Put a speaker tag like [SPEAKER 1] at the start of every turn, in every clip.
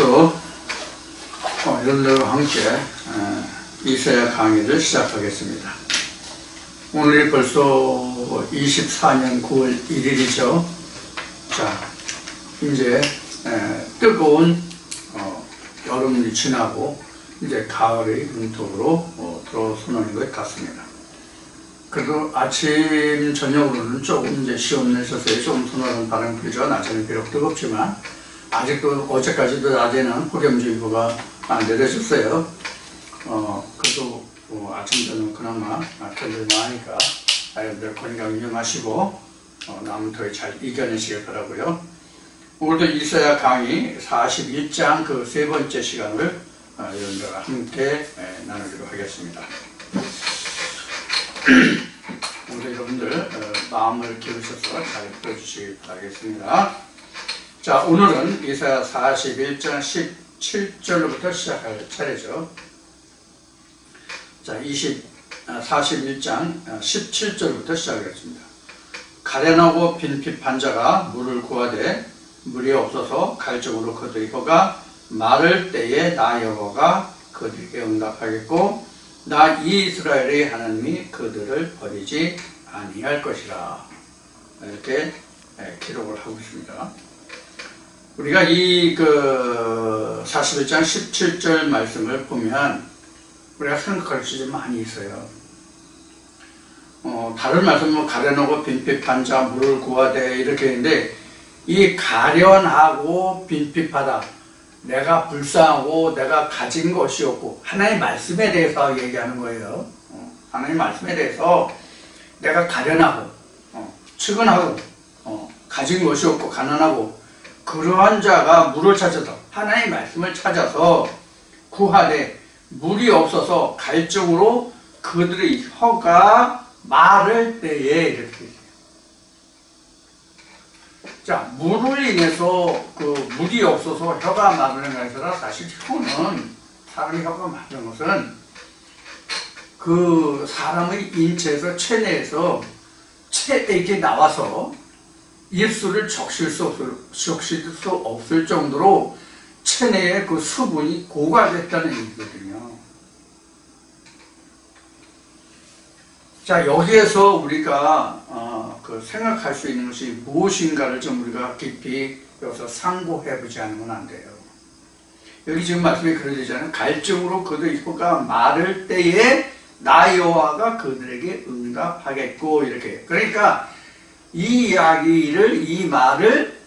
[SPEAKER 1] 오늘도 여러분들과 함께 이사야 강의를 시작하겠습니다. 오늘이 벌써 24년 9월 1일이죠. 자, 이제 뜨거운 여름이 지나고 이제 가을의 문턱으로 들어서는 것 같습니다. 그래도 아침 저녁으로는 조금 이제 시험 내셔서 좀 서늘한 바람 불죠. 낮에는 비록 뜨겁지만 아직도 어제까지도 낮에는 폭염주의보가 내려졌어요. 그래도 아침 저녁 그나마 견딜만하니까 여러분들 건강 유념하시고 남은 더위 잘 이겨내시길 바라고요. 오늘도 이사야 강의 41장 그 세 번째 시간을 여러분들과 함께 나누기로 하겠습니다. 오늘 여러분들 마음을 기울이셔서 잘 들어주시기 바라겠습니다. 자, 오늘은 이사야 41장 17절로부터 시작할 차례죠. 자, 41장 17절부터 시작하겠습니다. 가련하고 빈핍한 자가 물을 구하되 물이 없어서 갈증으로 그들이 거가 마를 때에 나 여호와가 그들에게 응답하겠고 나 이스라엘의 하나님이 그들을 버리지 아니할 것이라. 이렇게 기록을 하고 있습니다. 우리가 이 41장 17절 말씀을 보면 우리가 생각할 수 좀 많이 있어요. 다른 말씀은 가련하고 빈핍한 자 물을 구하되 이렇게 했는데 이 가련하고 빈핍하다, 내가 불쌍하고 내가 가진 것이 없고 하나님의 말씀에 대해서 얘기하는 거예요. 하나님의 말씀에 대해서 내가 가련하고 측은하고 가진 것이 없고 가난하고 그러한 자가 물을 찾아서 하나님의 말씀을 찾아서 구하되 물이 없어서 갈증으로 그들의 혀가 마를 때에 이렇게. 자, 물을 인해서 물이 없어서 혀가 마르는 것이 아니라 사실 혀는, 사람의 혀가 마르는 것은 그 사람의 인체에서 체내에서 이렇게 나와서 입술을 적실 수 없을 정도로 체내에 그 수분이 고갈됐다는 얘기거든요. 자, 여기에서 우리가 생각할 수 있는 것이 무엇인가를 좀 우리가 깊이 여기서 상고해 보지 않으면 안 돼요. 여기 지금 말씀이 그러되잖아요. 갈증으로 그들의 혀가 마를 때에 나 여호와가 그들에게 응답하겠고 이렇게. 그러니까 이 이야기를, 이 말을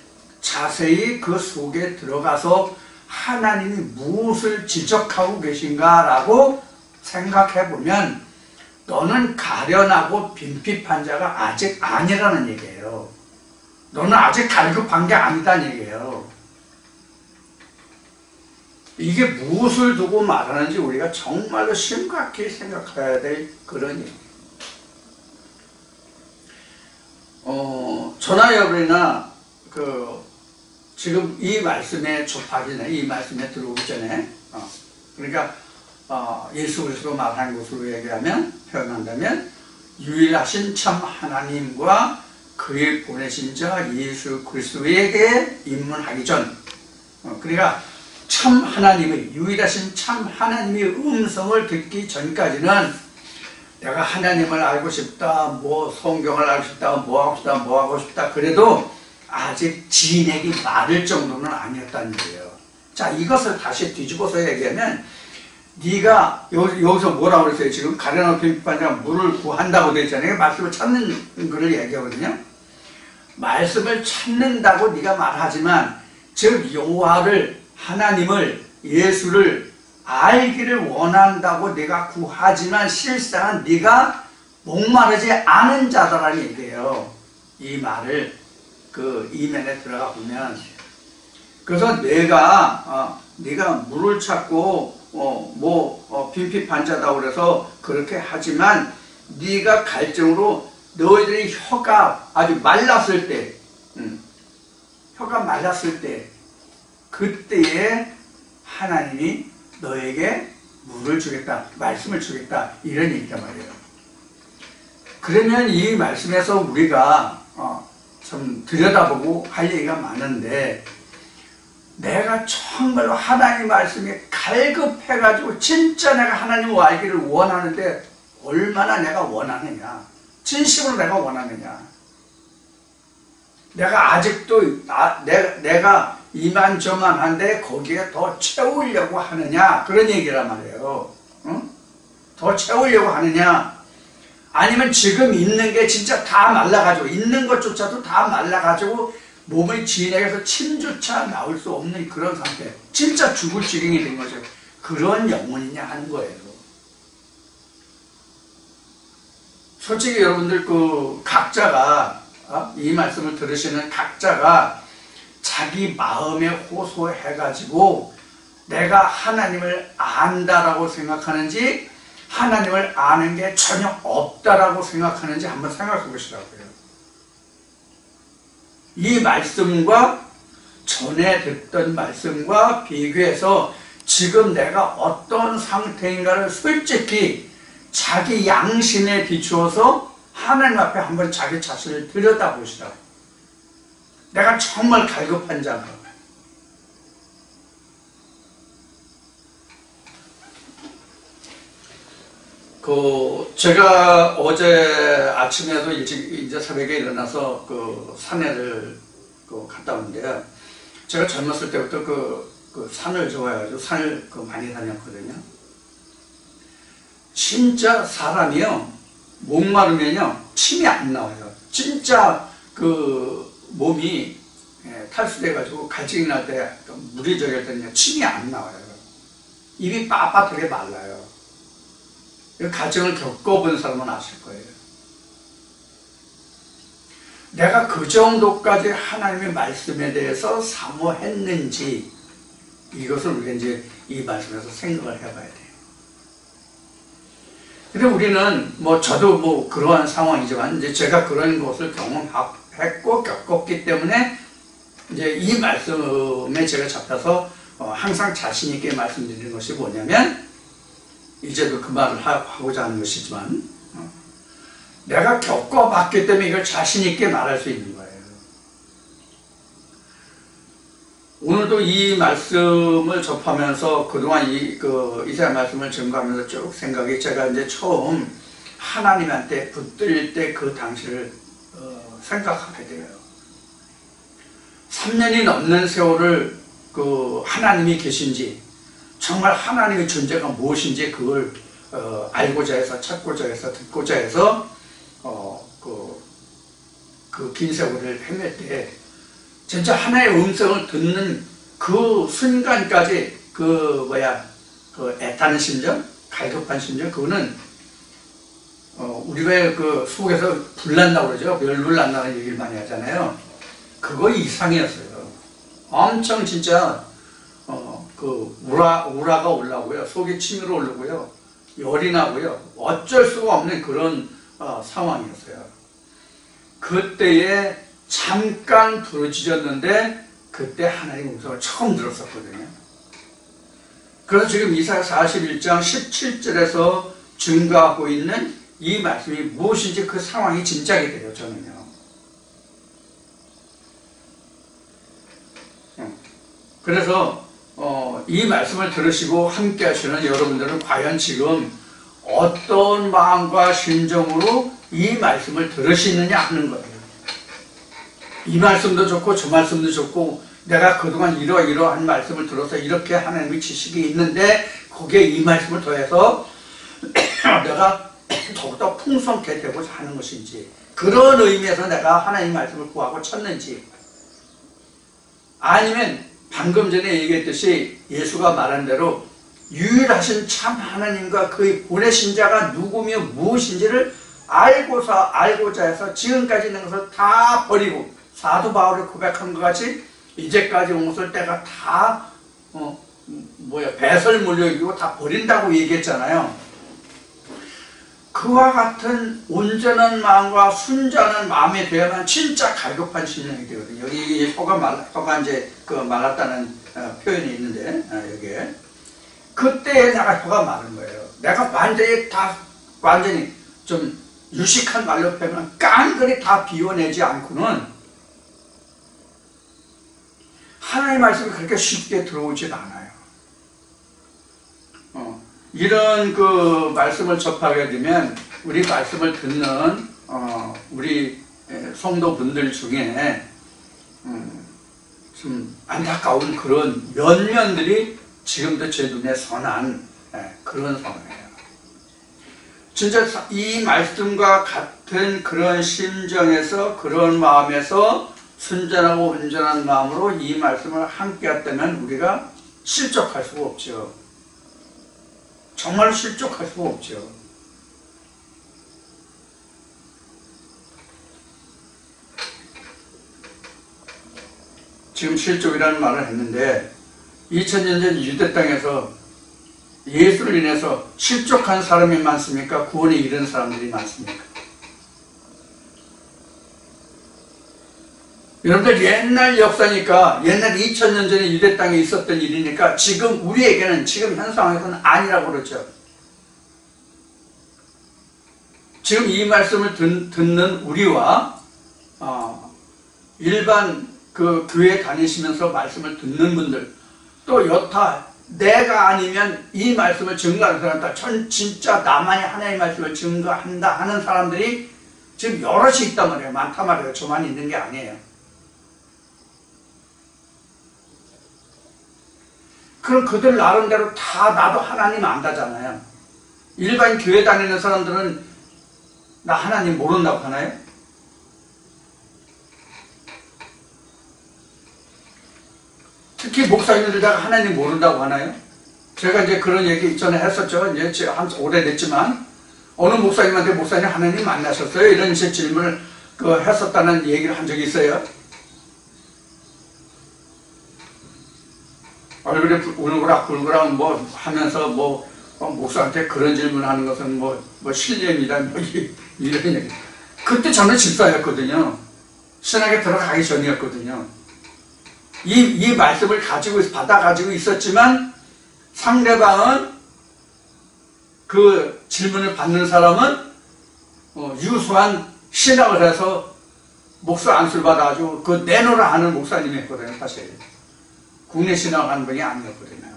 [SPEAKER 1] 자세히 그 속에 들어가서 하나님이 무엇을 지적하고 계신가라고 생각해 보면 너는 가련하고 빈핍한 자가 아직 아니라는 얘기예요. 너는 아직 갈급한 게 아니다는 얘기예요. 이게 무엇을 두고 말하는지 우리가 정말로 심각히 생각해야 될 그런 얘기예요. 저나 여러분이나 지금 이 말씀에 접하기 전에, 이 말씀에 들어오기 전에, 그러니까 예수 그리스도 말한 것으로 얘기하면, 표현한다면 유일하신 참 하나님과 그의 보내신 자 예수 그리스도에게 입문하기 전, 그러니까 참 하나님의, 유일하신 참 하나님의 음성을 듣기 전까지는 내가 하나님을 알고 싶다, 성경을 알고 싶다, 뭐 하고 싶다, 그래도 아직 진액이 마를 정도는 아니었다는 거예요. 자, 이것을 다시 뒤집어서 얘기하면 네가 여기서 뭐라고 그랬어요? 지금 가련하고 빈핍한 자가 물을 구한다고 되어 있잖아요. 말씀을 찾는 것을 얘기하거든요. 말씀을 찾는다고 네가 말하지만 즉 여호와를, 하나님을, 예수를 알기를 원한다고 네가 구하지만 실상은 네가 목마르지 않은 자다라는 얘기예요. 이 말을 이면에 들어가 보면, 그래서 네가 물을 찾고 빈핍한 자다 그래서 그렇게 하지만 네가 갈증으로 너희들의 혀가 아주 말랐을 때, 혀가 말랐을 때 그때에 하나님이 너에게 물을 주겠다, 말씀을 주겠다, 이런 얘기란 말이에요. 그러면 이 말씀에서 우리가 좀 들여다보고 할 얘기가 많은데 내가 정말로 하나님 말씀이 갈급해가지고 진짜 내가 하나님을 알기를 원하는데 얼마나 내가 원하느냐, 진심으로 내가 원하느냐, 내가 아직도 내가 이만저만한데 거기에 더 채우려고 하느냐, 그런 얘기란 말이에요. 응? 더 채우려고 하느냐, 아니면 지금 있는 게 진짜 다 말라가지고, 있는 것조차도 다 말라가지고 몸의 진액에서 침조차 나올 수 없는 그런 상태, 진짜 죽을 지경이 된 거죠. 그런 영혼이냐 하는 거예요. 솔직히 여러분들 그 각자가 이 말씀을 들으시는 각자가 자기 마음에 호소해가지고 내가 하나님을 안다라고 생각하는지 하나님을 아는 게 전혀 없다라고 생각하는지 한번 생각해 보시라고요. 이 말씀과 전에 듣던 말씀과 비교해서 지금 내가 어떤 상태인가를 솔직히 자기 양심에 비추어서 하나님 앞에 한번 자기 자신을 들여다보시라. 내가 정말 갈급한 자인가? 제가 어제 아침에도 일찍 이제 새벽에 일어나서 산에를 갔다 왔는데요. 제가 젊었을 때부터 산을 좋아해가지고 산을 많이 다녔거든요. 진짜 사람이요, 목마르면요 침이 안 나와요. 진짜 몸이 탈수돼가지고 갈증이 날 때, 물이 저릴 때는 침이 안 나와요. 입이 빳빳하게 말라요. 갈증을 겪어본 사람은 아실 거예요. 내가 그 정도까지 하나님의 말씀에 대해서 사모했는지, 이것을 우리가 이제 이 말씀에서 생각을 해봐야 돼요. 근데 우리는 저도 그러한 상황이지만 이제 제가 그런 것을 경험했고 겪었기 때문에 이제 이 말씀에 제가 잡혀서 항상 자신 있게 말씀드리는 것이 뭐냐면, 이제도 그 말을 하고자 하는 것이지만, 내가 겪어봤기 때문에 이걸 자신 있게 말할 수 있는 거예요. 오늘도 이 말씀을 접하면서 그동안 이사야 말씀을 증거하면서 쭉 생각이, 제가 이제 처음 하나님한테 붙들 때 그 당시를 생각하게 돼요. 3년이 넘는 세월을 하나님이 계신지, 정말 하나님의 존재가 무엇인지 그걸 알고자 해서, 찾고자 해서, 듣고자 해서 그 긴 세월을 헤맬 때 진짜 하나의 음성을 듣는 그 순간까지 애타는 심정, 갈급한 심정, 그거는 우리가 속에서 불난다고 그러죠. 열불 난다는 얘기를 많이 하잖아요. 그거 이상이었어요. 엄청 진짜 우라가 올라오고요, 속에 침이 오르고요, 열이 나고요, 어쩔 수가 없는 그런 상황이었어요. 그때에 잠깐 부르짖었는데 그때 하나님 음성을 처음 들었었거든요. 그래서 지금 이사야 41장 17절에서 증거하고 있는 이 말씀이 무엇인지 그 상황이 짐작이 돼요, 저는요. 그래서 이 말씀을 들으시고 함께 하시는 여러분들은 과연 지금 어떤 마음과 심정으로 이 말씀을 들으시느냐 하는 거예요. 이 말씀도 좋고 저 말씀도 좋고, 내가 그동안 이러한 말씀을 들어서 이렇게 하나님의 지식이 있는데 거기에 이 말씀을 더해서 내가 더욱더 풍성케 되고자 하는 것인지, 그런 의미에서 내가 하나님 말씀을 구하고 찾는지, 아니면 방금 전에 얘기했듯이 예수가 말한 대로 유일하신 참 하나님과 그의 보내신 자가 누구며 무엇인지를 알고자 해서 지금까지 있는 것을 다 버리고, 사도 바울이 고백한 것 같이 이제까지 온 것을 때가 다 배설물욕이고 다 버린다고 얘기했잖아요. 그와 같은 온전한 마음과 순전한 마음이 되어야만 진짜 갈급한 심령이 되거든요. 여기 혀가 이제 말랐다는 표현이 있는데, 여기에 그때 내가 혀가 마른 거예요. 내가 완전히 좀 유식한 말로 표현하면 깡그리 다 비워내지 않고는 하나님의 말씀이 그렇게 쉽게 들어오질 않아요. 이런 그 말씀을 접하게 되면 우리 말씀을 듣는 우리 성도분들 중에 좀 안타까운 그런 면면들이 지금도 제 눈에 선한 그런 상황이에요. 진짜 이 말씀과 같은 그런 심정에서 그런 마음에서 순전하고 온전한 마음으로 이 말씀을 함께 했다면 우리가 실족할 수가 없죠. 정말 실족할 수가 없죠. 지금 실족이라는 말을 했는데 2000년 전 유대 땅에서 예수를 인해서 실족한 사람이 많습니까? 구원에 이른 사람들이 많습니까? 여러분들 옛날 역사니까 옛날 2000년 전에 유대 땅에 있었던 일이니까 지금 우리에게는 지금 현 상황에서는 아니라고 그러죠. 지금 이 말씀을 듣는 우리와 일반 그 교회 다니시면서 말씀을 듣는 분들 또 여타 내가 아니면 이 말씀을 증거하는 사람들 전 진짜 나만이 하나님의 말씀을 증거한다 하는 사람들이 지금 여럿이 있단 말이에요. 많단 말이에요. 저만 있는 게 아니에요. 그럼 그들 나름대로 다 나도 하나님 안다잖아요. 일반 교회 다니는 사람들은 나 하나님 모른다고 하나요? 특히 목사님들다가 하나님 모른다고 하나요? 제가 이제 그런 얘기 전에 했었죠. 이제 한 오래됐지만 어느 목사님한테 목사님 하나님 만나셨어요? 이런 질문을 했었다는 얘기를 한 적이 있어요. 얼굴에 울그락불그락 뭐 하면서 목사한테 그런 질문하는 것은 실례입니다. 이런 얘기. 그때 저는 집사였거든요. 신학에 들어가기 전이었거든요. 이 말씀을 받아가지고 있었지만 상대방은 그 질문을 받는 사람은 유수한 신학을 해서 목사 안수를 받아가지고 그 내놓으라 하는 목사님이었거든요. 사실 국내 신학을 하는 분이 아니었거든요.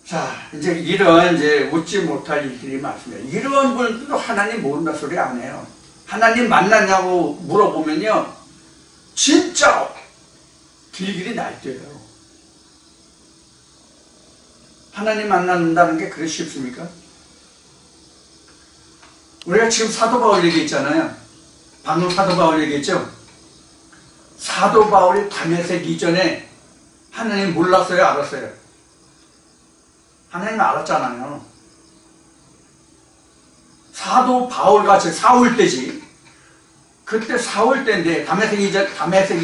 [SPEAKER 1] 자, 이제 웃지 못할 일들이 많습니다. 이런 분들도 하나님 모른다 소리 안 해요. 하나님 만났냐고 물어보면요, 진짜 길길이 날뛰어요. 하나님 만난다는 게 그렇게 쉽습니까? 우리가 지금 사도 바울 얘기했잖아요. 방금 사도 바울 얘기했죠? 사도 바울이 다메섹 이전에 하나님 몰랐어요? 알았어요? 하나님 알았잖아요. 사도 바울같이 사울 때지. 그때 사울 때인데 다메섹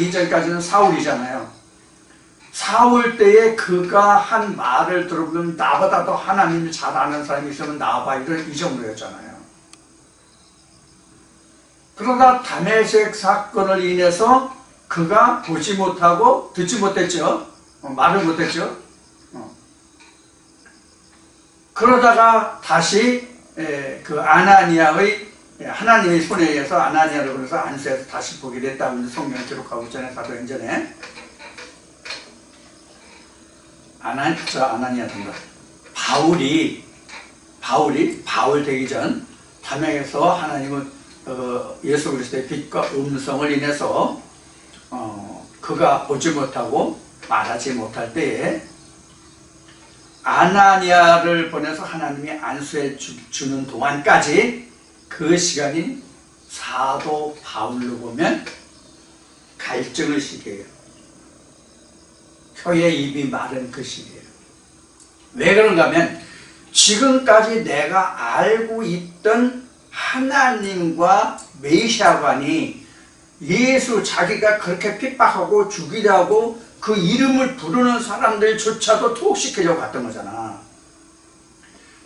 [SPEAKER 1] 이전까지는 사울이잖아요. 사울 때에 그가 한 말을 들어보면 나보다 더 하나님을 잘 아는 사람이 있으면 나와봐 이 정도였잖아요. 그러다 다메섹 사건을 인해서 그가 보지 못하고 듣지 못했죠. 말을 못했죠. 그러다가 다시 그 아나니아의 하나님의 손에 의해서 아나니아를 그래서 안수해서 다시 보게 됐다고 성경을 기록하고 있잖아요. 사도행전에 아나니아입니다. 바울 되기 전 담에서 하나님은 예수 그리스도의 빛과 음성을 인해서 그가 보지 못하고 말하지 못할 때에 아나니아를 보내서 하나님이 안수해 주는 동안까지 그 시간이 사도 바울로 보면 갈증의 시기예요. 혀의 입이 마른 그 시기예요. 왜 그런가 하면 지금까지 내가 알고 있던 하나님과 메시아관이 예수 자기가 그렇게 핍박하고 죽이려고 그 이름을 부르는 사람들조차도 투옥시키려고 갔던 거잖아.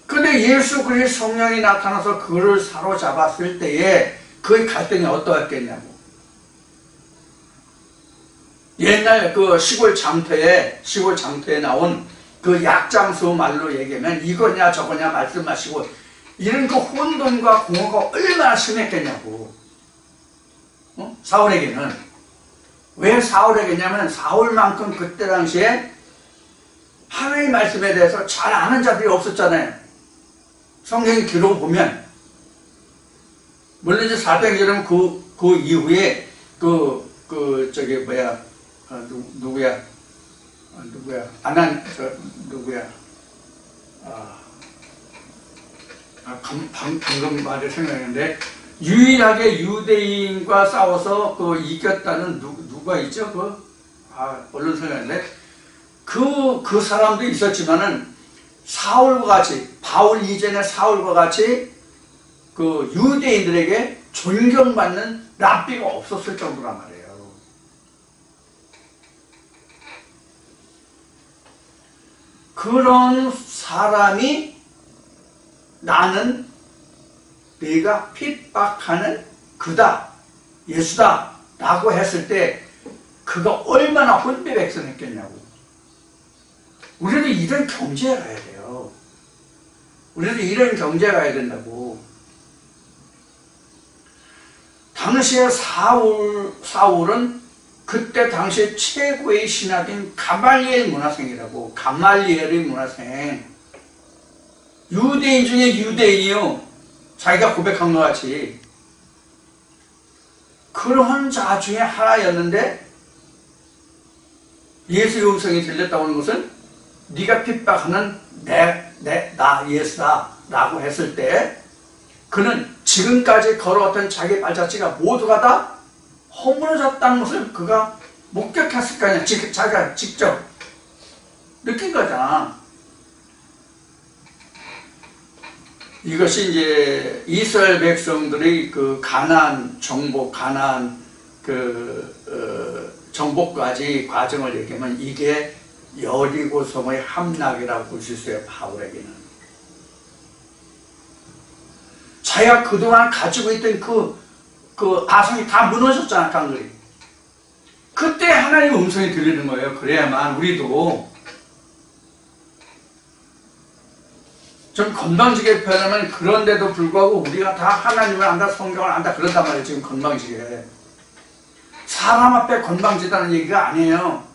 [SPEAKER 1] 근데 예수 그리스도 성령이 나타나서 그를 사로잡았을 때에 그의 갈등이 어떠했겠냐고. 옛날 그 시골 장터에 나온 그 약장수 말로 얘기하면 이거냐 저거냐 말씀하시고 이런 그 혼돈과 공허가 얼마나 심했겠냐고. 사울에게는. 왜 사울에게냐면 사울만큼 그때 당시에 하나님의 말씀에 대해서 잘 아는 자들이 없었잖아요. 성경 기록 보면 물론 이제 사도행전은 그 이후에 누구야 방금 말이 생각했는데 유일하게 유대인과 싸워서 이겼다는 누가 있죠? 얼른 생각했는데 그 사람도 있었지만은 사울과 같이 바울 이전의 사울과 같이 그 유대인들에게 존경받는 랍비가 없었을 정도란 말이에요. 그런 사람이 나는 네가 핍박하는 그다, 예수다 라고 했을 때 그가 얼마나 혼비백산했겠냐고. 우리도 이런 경제에 가야 돼요. 우리도 이런 경제에 가야 된다고. 당시에 사울은 그때 당시에 최고의 신하인 가말리엘 문화생이라고. 가말리엘의 문화생. 유대인 중에 유대인이요. 자기가 고백한 것 같이. 그런 자 중에 하나였는데 예수의 음성이 들렸다고 하는 것은 네가 핍박하는 나 예수다 라고 했을 때 그는 지금까지 걸어왔던 자기 발자취가 모두가 다 허물어졌다는 것을 그가 목격했을 거 아니야. 자기가 직접 느낀 거잖아. 이것이 이제 이스라엘 백성들의 그 가나안 정복, 정복까지 과정을 얘기하면 이게 여리고성의 함락이라고 볼 수 있어요. 바울에게는. 자기가 그동안 가지고 있던 그 아성이 다 무너졌잖아, 강들이. 그때 하나님의 음성이 들리는 거예요. 그래야만 우리도 좀 건방지게 표현하면 그런데도 불구하고 우리가 다 하나님을 안다, 성경을 안다 그런단 말이에요. 지금 건방지게. 사람 앞에 건방지다는 얘기가 아니에요.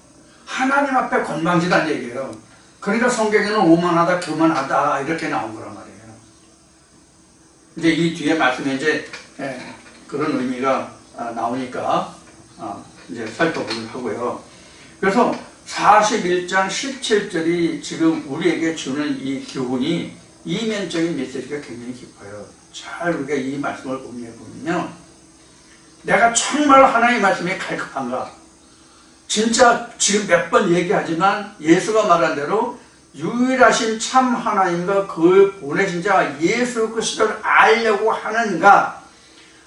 [SPEAKER 1] 하나님 앞에 건방지다는 얘기예요. 그러니까 성경에는 오만하다, 교만하다 이렇게 나온 거란 말이에요. 이제 이 뒤에 말씀에 이제 그런 의미가 나오니까 이제 살펴보도록 하고요. 그래서 41장 17절이 지금 우리에게 주는 이 교훈이 이면적인 메시지가 굉장히 깊어요. 잘 우리가 이 말씀을 보면요. 내가 정말 하나님의 말씀이 갈급한가? 진짜 지금 몇 번 얘기하지만 예수가 말한 대로 유일하신 참 하나님과 그 보내신 자 예수 그리스도를 알려고 하는가?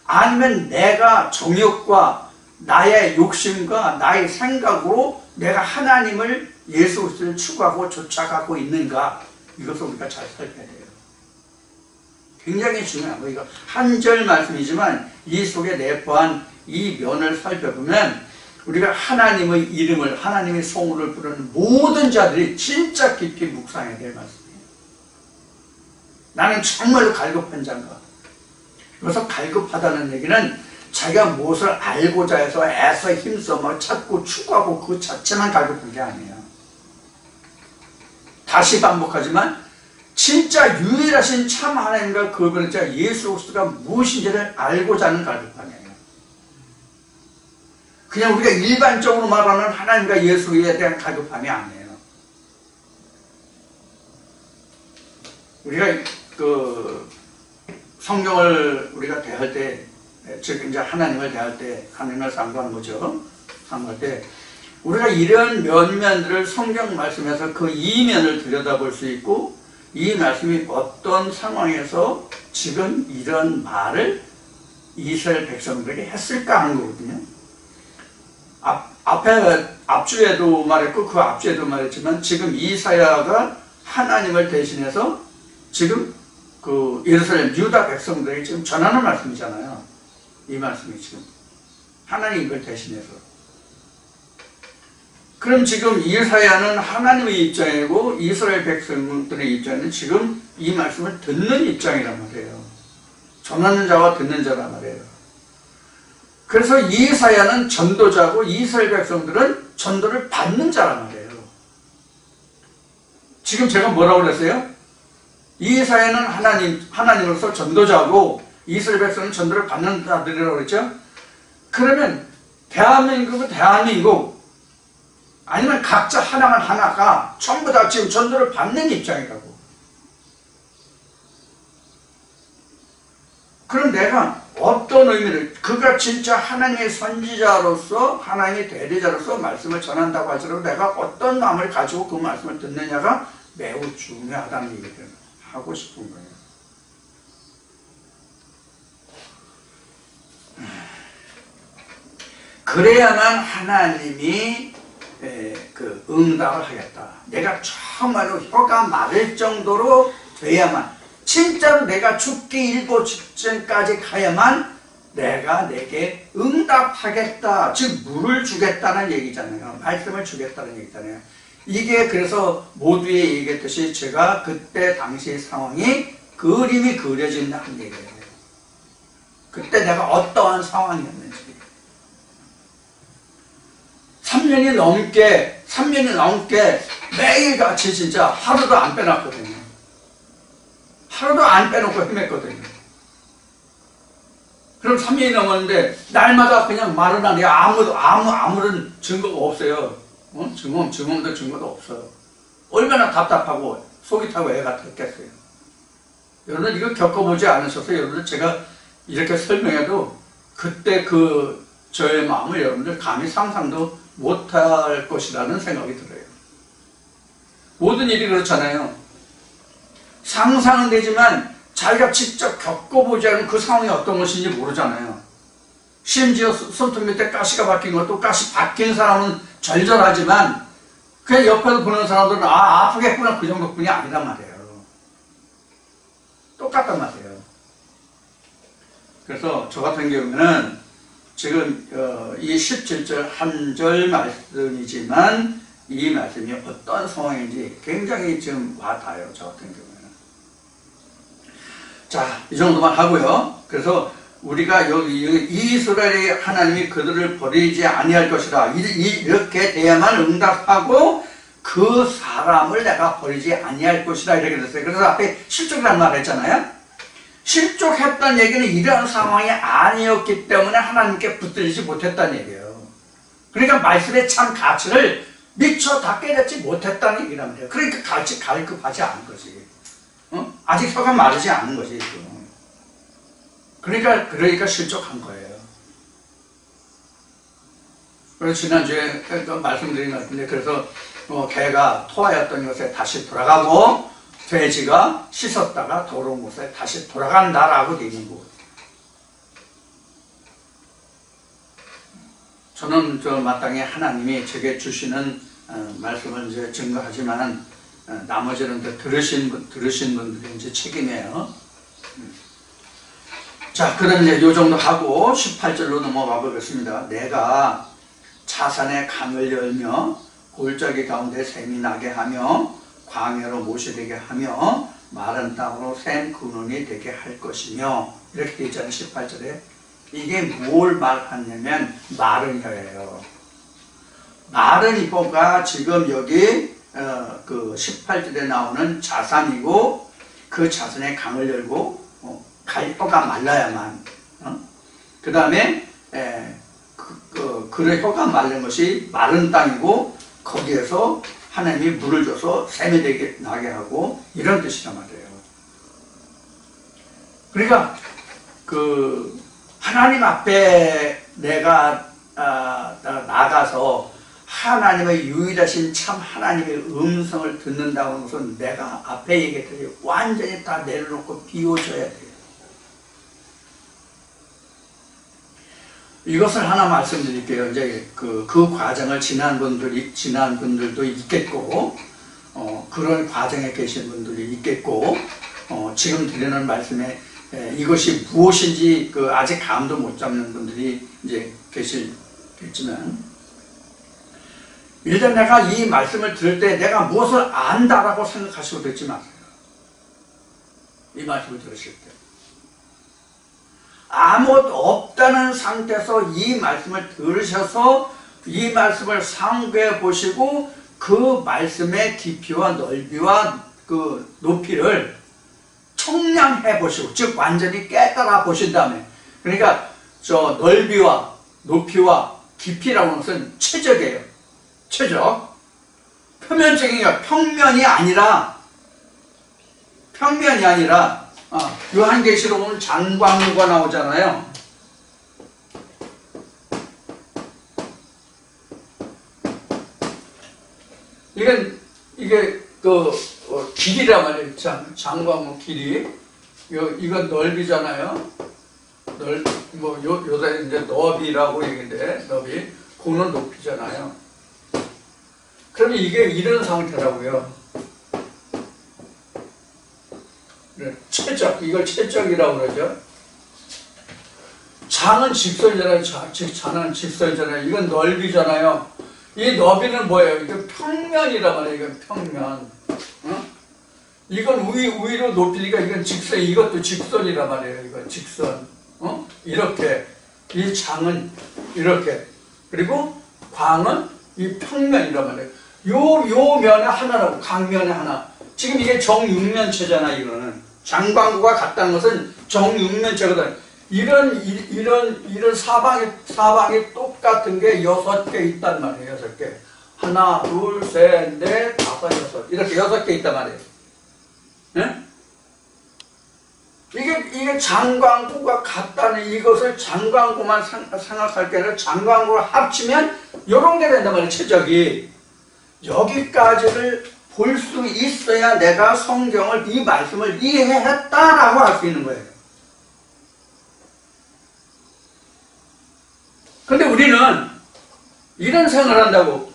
[SPEAKER 1] 아니면 내가 정욕과 나의 욕심과 나의 생각으로 내가 하나님을 예수 그리스도를 추구하고 쫓아가고 있는가? 이것을 우리가 잘 살펴야 돼요. 굉장히 중요한 거. 이거 한 절 말씀이지만 이 속에 내포한 이 면을 살펴보면 우리가 하나님의 이름을, 하나님의 성우를 부르는 모든 자들이 진짜 깊이 묵상해야 될 말씀이에요. 나는 정말로 갈급한 자인가? 그래서 갈급하다는 얘기는 자기가 무엇을 알고자 해서 애써 힘써 막 찾고 추구하고 그 자체만 갈급한 게 아니에요. 다시 반복하지만 진짜 유일하신 참 하나님과 그 분자 예수 그리스도가 무엇인지를 알고자 하는 갈급함이에요. 그냥 우리가 일반적으로 말하는 하나님과 예수에 대한 갈급함이 아니에요. 우리가 그 성경을 우리가 대할 때, 즉 이제 하나님을 대할 때, 하나님을 상고하는 거죠. 상고할 때 우리가 이런 면면들을 성경 말씀에서 그 이면을 들여다볼 수 있고 이 말씀이 어떤 상황에서 지금 이런 말을 이스라엘 백성들에게 했을까 하는 거거든요. 앞주에도 말했고 그 앞주에도 말했지만 지금 이사야가 하나님을 대신해서 지금 그 예루살렘 유다 백성들에게 지금 전하는 말씀이잖아요. 이 말씀이 지금 하나님을 대신해서. 그럼 지금 이사야는 하나님의 입장이고 이스라엘 백성들의 입장은 지금 이 말씀을 듣는 입장이란 말이에요. 전하는 자와 듣는 자란 말이에요. 그래서 이사야는 전도자고 이스라엘 백성들은 전도를 받는 자란 말이에요. 지금 제가 뭐라고 그랬어요? 이사야는 하나님으로서 전도자고 이스라엘 백성은 전도를 받는 자들이라고 그랬죠? 그러면 대한민국은 대한민국 아니면 각자 하나가 전부 다 지금 전도를 받는 입장이라고. 그럼 내가 어떤 의미를, 그가 진짜 하나님의 선지자로서 하나님의 대리자로서 말씀을 전한다고 할지라도 내가 어떤 마음을 가지고 그 말씀을 듣느냐가 매우 중요하다는 얘기를 하고 싶은 거예요. 그래야만 하나님이 그 응답을 하겠다. 내가 정말로 혀가 마를 정도로 돼야만, 진짜로 내가 죽기 일보 직전까지 가야만 내가 내게 응답하겠다. 즉 물을 주겠다는 얘기잖아요. 말씀을 주겠다는 얘기잖아요. 이게 그래서 모두에 얘기했듯이 제가 그때 당시의 상황이 그림이 그려진다는 얘기예요. 그때 내가 어떠한 상황이었는지. 3년이 넘게 매일같이 진짜 하루도 안 빼놨거든요. 하루도 안 빼놓고 헤맸거든요. 그럼 3년이 넘었는데 날마다 그냥 말은 안 해요. 아무런 증거가 없어요. 증거도 없어요. 얼마나 답답하고 속이 타고 애가 됐겠어요. 여러분들 이거 겪어보지 않으셔서 여러분들 제가 이렇게 설명해도 그때 저의 마음을 여러분들 감히 상상도 못할 것이라는 생각이 들어요. 모든 일이 그렇잖아요. 상상은 되지만 자기가 직접 겪어보지 않은 그 상황이 어떤 것인지 모르잖아요. 심지어 손톱 밑에 가시가 박힌 것도, 가시 박힌 사람은 절절하지만 그냥 옆에서 보는 사람들은 아프겠구나 그 정도뿐이 아니란 말이에요. 똑같단 말이에요. 그래서 저 같은 경우는 지금 이 17절 한 절 말씀이지만 이 말씀이 어떤 상황인지 굉장히 지금 와닿아요. 저 같은 경우에는. 자, 이 정도만 하고요. 그래서 우리가 여기 이스라엘의 하나님이 그들을 버리지 아니할 것이라, 이렇게 돼야만 응답하고 그 사람을 내가 버리지 아니할 것이라 이렇게 됐어요. 그래서 앞에 실족이라는 말을 했잖아요. 실족했다는 얘기는 이러한 상황이 아니었기 때문에 하나님께 붙들리지 못했다는 얘기예요. 그러니까 말씀의 참 가치를 미처 다 깨닫지 못했다는 얘기란 말이에요. 그러니까 가치 갈급하지 않은 거지. 아직 혀가 마르지 않은 거지. 그러니까 실족한 거예요. 그래서 지난주에 말씀드린 것 같은데, 그래서 개가 토하였던 곳에 다시 돌아가고 돼지가 씻었다가 더러운 곳에 다시 돌아간다라고 되어 있는 거예요. 저는 마땅히 하나님이 제게 주시는 말씀을 이제 증거하지만 나머지는 들으신 분들이 이제 책임이에요. 자, 그럼 이제 요 정도 하고 18절로 넘어가 보겠습니다. 내가 자산의 강을 열며 골짜기 가운데 샘이 나게 하며 광야로 모시되게 하며 마른 땅으로 샘 근원이 되게 할 것이며, 이렇게 되어 있잖아요. 18절에. 이게 뭘 말하냐면 마른 혀예요. 마른 혀가 지금 여기 그 18절에 나오는 자산이고, 그 자산의 강을 열고 혀가 말라야만, 그 다음에 그 혀가 마른 것이 마른 땅이고, 거기에서 하나님이 물을 줘서 샘이 되게 나게 하고, 이런 뜻이란 말이에요. 그러니까 하나님 앞에 내가 나가서 하나님의 유일하신 참 하나님의 음성을 듣는다고 하는 것은 내가 앞에 얘기했듯이 완전히 다 내려놓고 비워줘야 돼요. 이것을 하나 말씀드릴게요. 이제 그 과정을 지난 분들도 있겠고, 그런 과정에 계신 분들이 있겠고, 지금 드리는 말씀에 이것이 무엇인지 아직 감도 못 잡는 분들이 이제 계시겠지만, 일단 내가 이 말씀을 들을 때 내가 무엇을 안다라고 생각하시고 듣지 마세요. 이 말씀을 들으실 때. 아무것도 없다는 상태에서 이 말씀을 들으셔서 이 말씀을 상고해 보시고 그 말씀의 깊이와 넓이와 그 높이를 청량해 보시고, 즉 완전히 깨달아 보신 다음에, 그러니까 저 넓이와 높이와 깊이라고 하는 것은 최적이에요. 최적. 표면적인 게 평면이 아니라 요한계시록 보면 장광루가 나오잖아요. 이게 그 길이란 말이에요. 장광루 길이. 이건 넓이잖아요. 요새 이제 너비라고 얘기인데, 너비. 그는 높이잖아요. 그러면 이게 이런 상태라고요. 최적, 이걸 최적이라고 그러죠. 장은 직선이잖아요. 장은 직선이잖아요. 이건 넓이잖아요. 이 너비는 뭐예요? 이건 평면이란 말이에요. 이건 평면. 어? 이건 위로 높이니까 이건 직선, 이것도 직선이란 말이에요. 이건 직선. 이렇게. 이 장은 이렇게. 그리고 광은 이 평면이란 말이에요. 요 면에 하나라고, 강면에 하나. 지금 이게 정육면체잖아, 이거는. 장광구가 같다는 것은 정육면체거든. 이런 사방이 똑같은 게 6개 있단 말이에요, 6개. 하나, 둘, 셋, 넷, 다섯, 여섯. 이렇게 6개 있단 말이에요. 네? 이게 장광구가 같다는 이것을 장광구만 생각할 게 아니라 장광구를 합치면 요런 게 된단 말이에요, 최적이. 여기까지를 볼 수 있어야 내가 성경을, 이 말씀을 이해했다라고 할 수 있는 거예요. 근데 우리는 이런 생각을 한다고.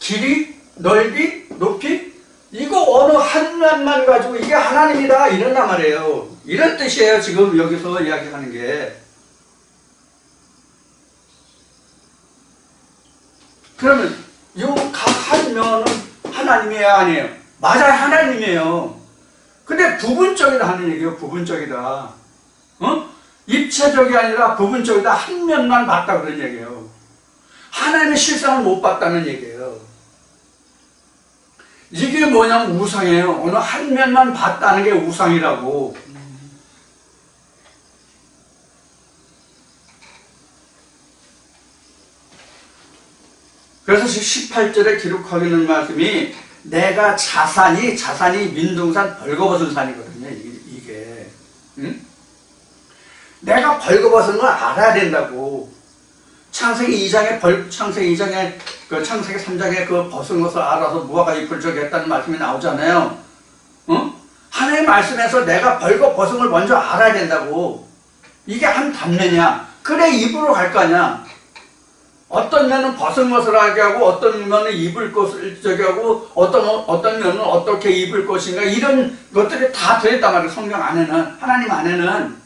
[SPEAKER 1] 길이, 넓이, 높이? 이거 어느 한 면만 가지고 이게 하나님이다 이런단 말이에요. 이런 뜻이에요, 지금 여기서 이야기하는 게. 그러면 요 각 한 면은 하나님이에요, 아니에요? 맞아요, 하나님이에요. 근데 부분적이다 하는 얘기예요. 부분적이다. 입체적이 아니라 부분적이다. 한 면만 봤다 그런 얘기예요. 하나님의 실상을 못 봤다는 얘기예요. 이게 뭐냐면 우상이에요. 어느 한 면만 봤다는 게 우상이라고. 그래서 18절에 기록하고 있는 말씀이 내가 자산이 민둥산 벌거벗은 산이거든요. 이게. 응? 내가 벌거벗은 걸 알아야 된다고. 창세기 2장에 창세기 3장에 그 벗은 것을 알아서 무화과 잎을 저기 했다는 말씀이 나오잖아요. 하나님의 말씀에서 내가 벌거벗은 걸 먼저 알아야 된다고. 이게 한 단면이야. 그래 입으로 갈 거 아니야. 어떤 면은 벗은 것을 하게 하고, 어떤 면은 입을 것을 저기 하고, 어떤 면은 어떻게 입을 것인가, 이런 것들이 다 들어있단 말이에요. 성경 안에는, 하나님 안에는.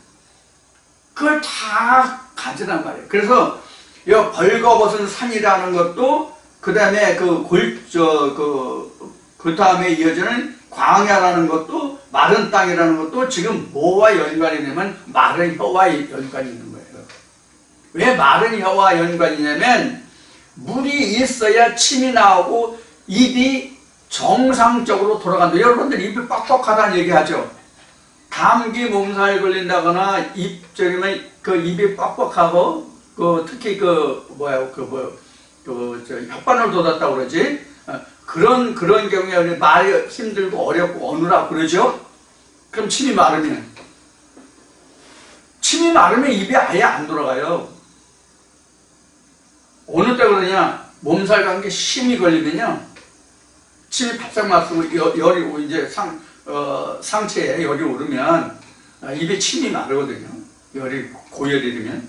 [SPEAKER 1] 그걸 다 가지란 말이에요. 그래서, 이 벌거벗은 산이라는 것도, 그 다음에 그 다음에 이어지는 광야라는 것도, 마른 땅이라는 것도 지금 뭐와 연관이 되면 마른 혀와 연관이 있는 거예요. 왜 마른 혀와 연관이냐면 물이 있어야 침이 나오고 입이 정상적으로 돌아간다. 여러분들 입이 뻑뻑하다는 얘기하죠. 감기 몸살 걸린다거나 그 입이 뻑뻑하고 특히 혓바늘 돋았다고 그러지. 그런 경우에 말이 힘들고 어렵고 어느라 그러죠. 그럼 침이 마르면 입이 아예 안 돌아가요. 어느 때 그러냐, 몸살 감기 심히 걸리면요, 침이 바싹 막히고 열이 이제 상체에 열이 오르면 입에 침이 마르거든요. 열이 고열이면.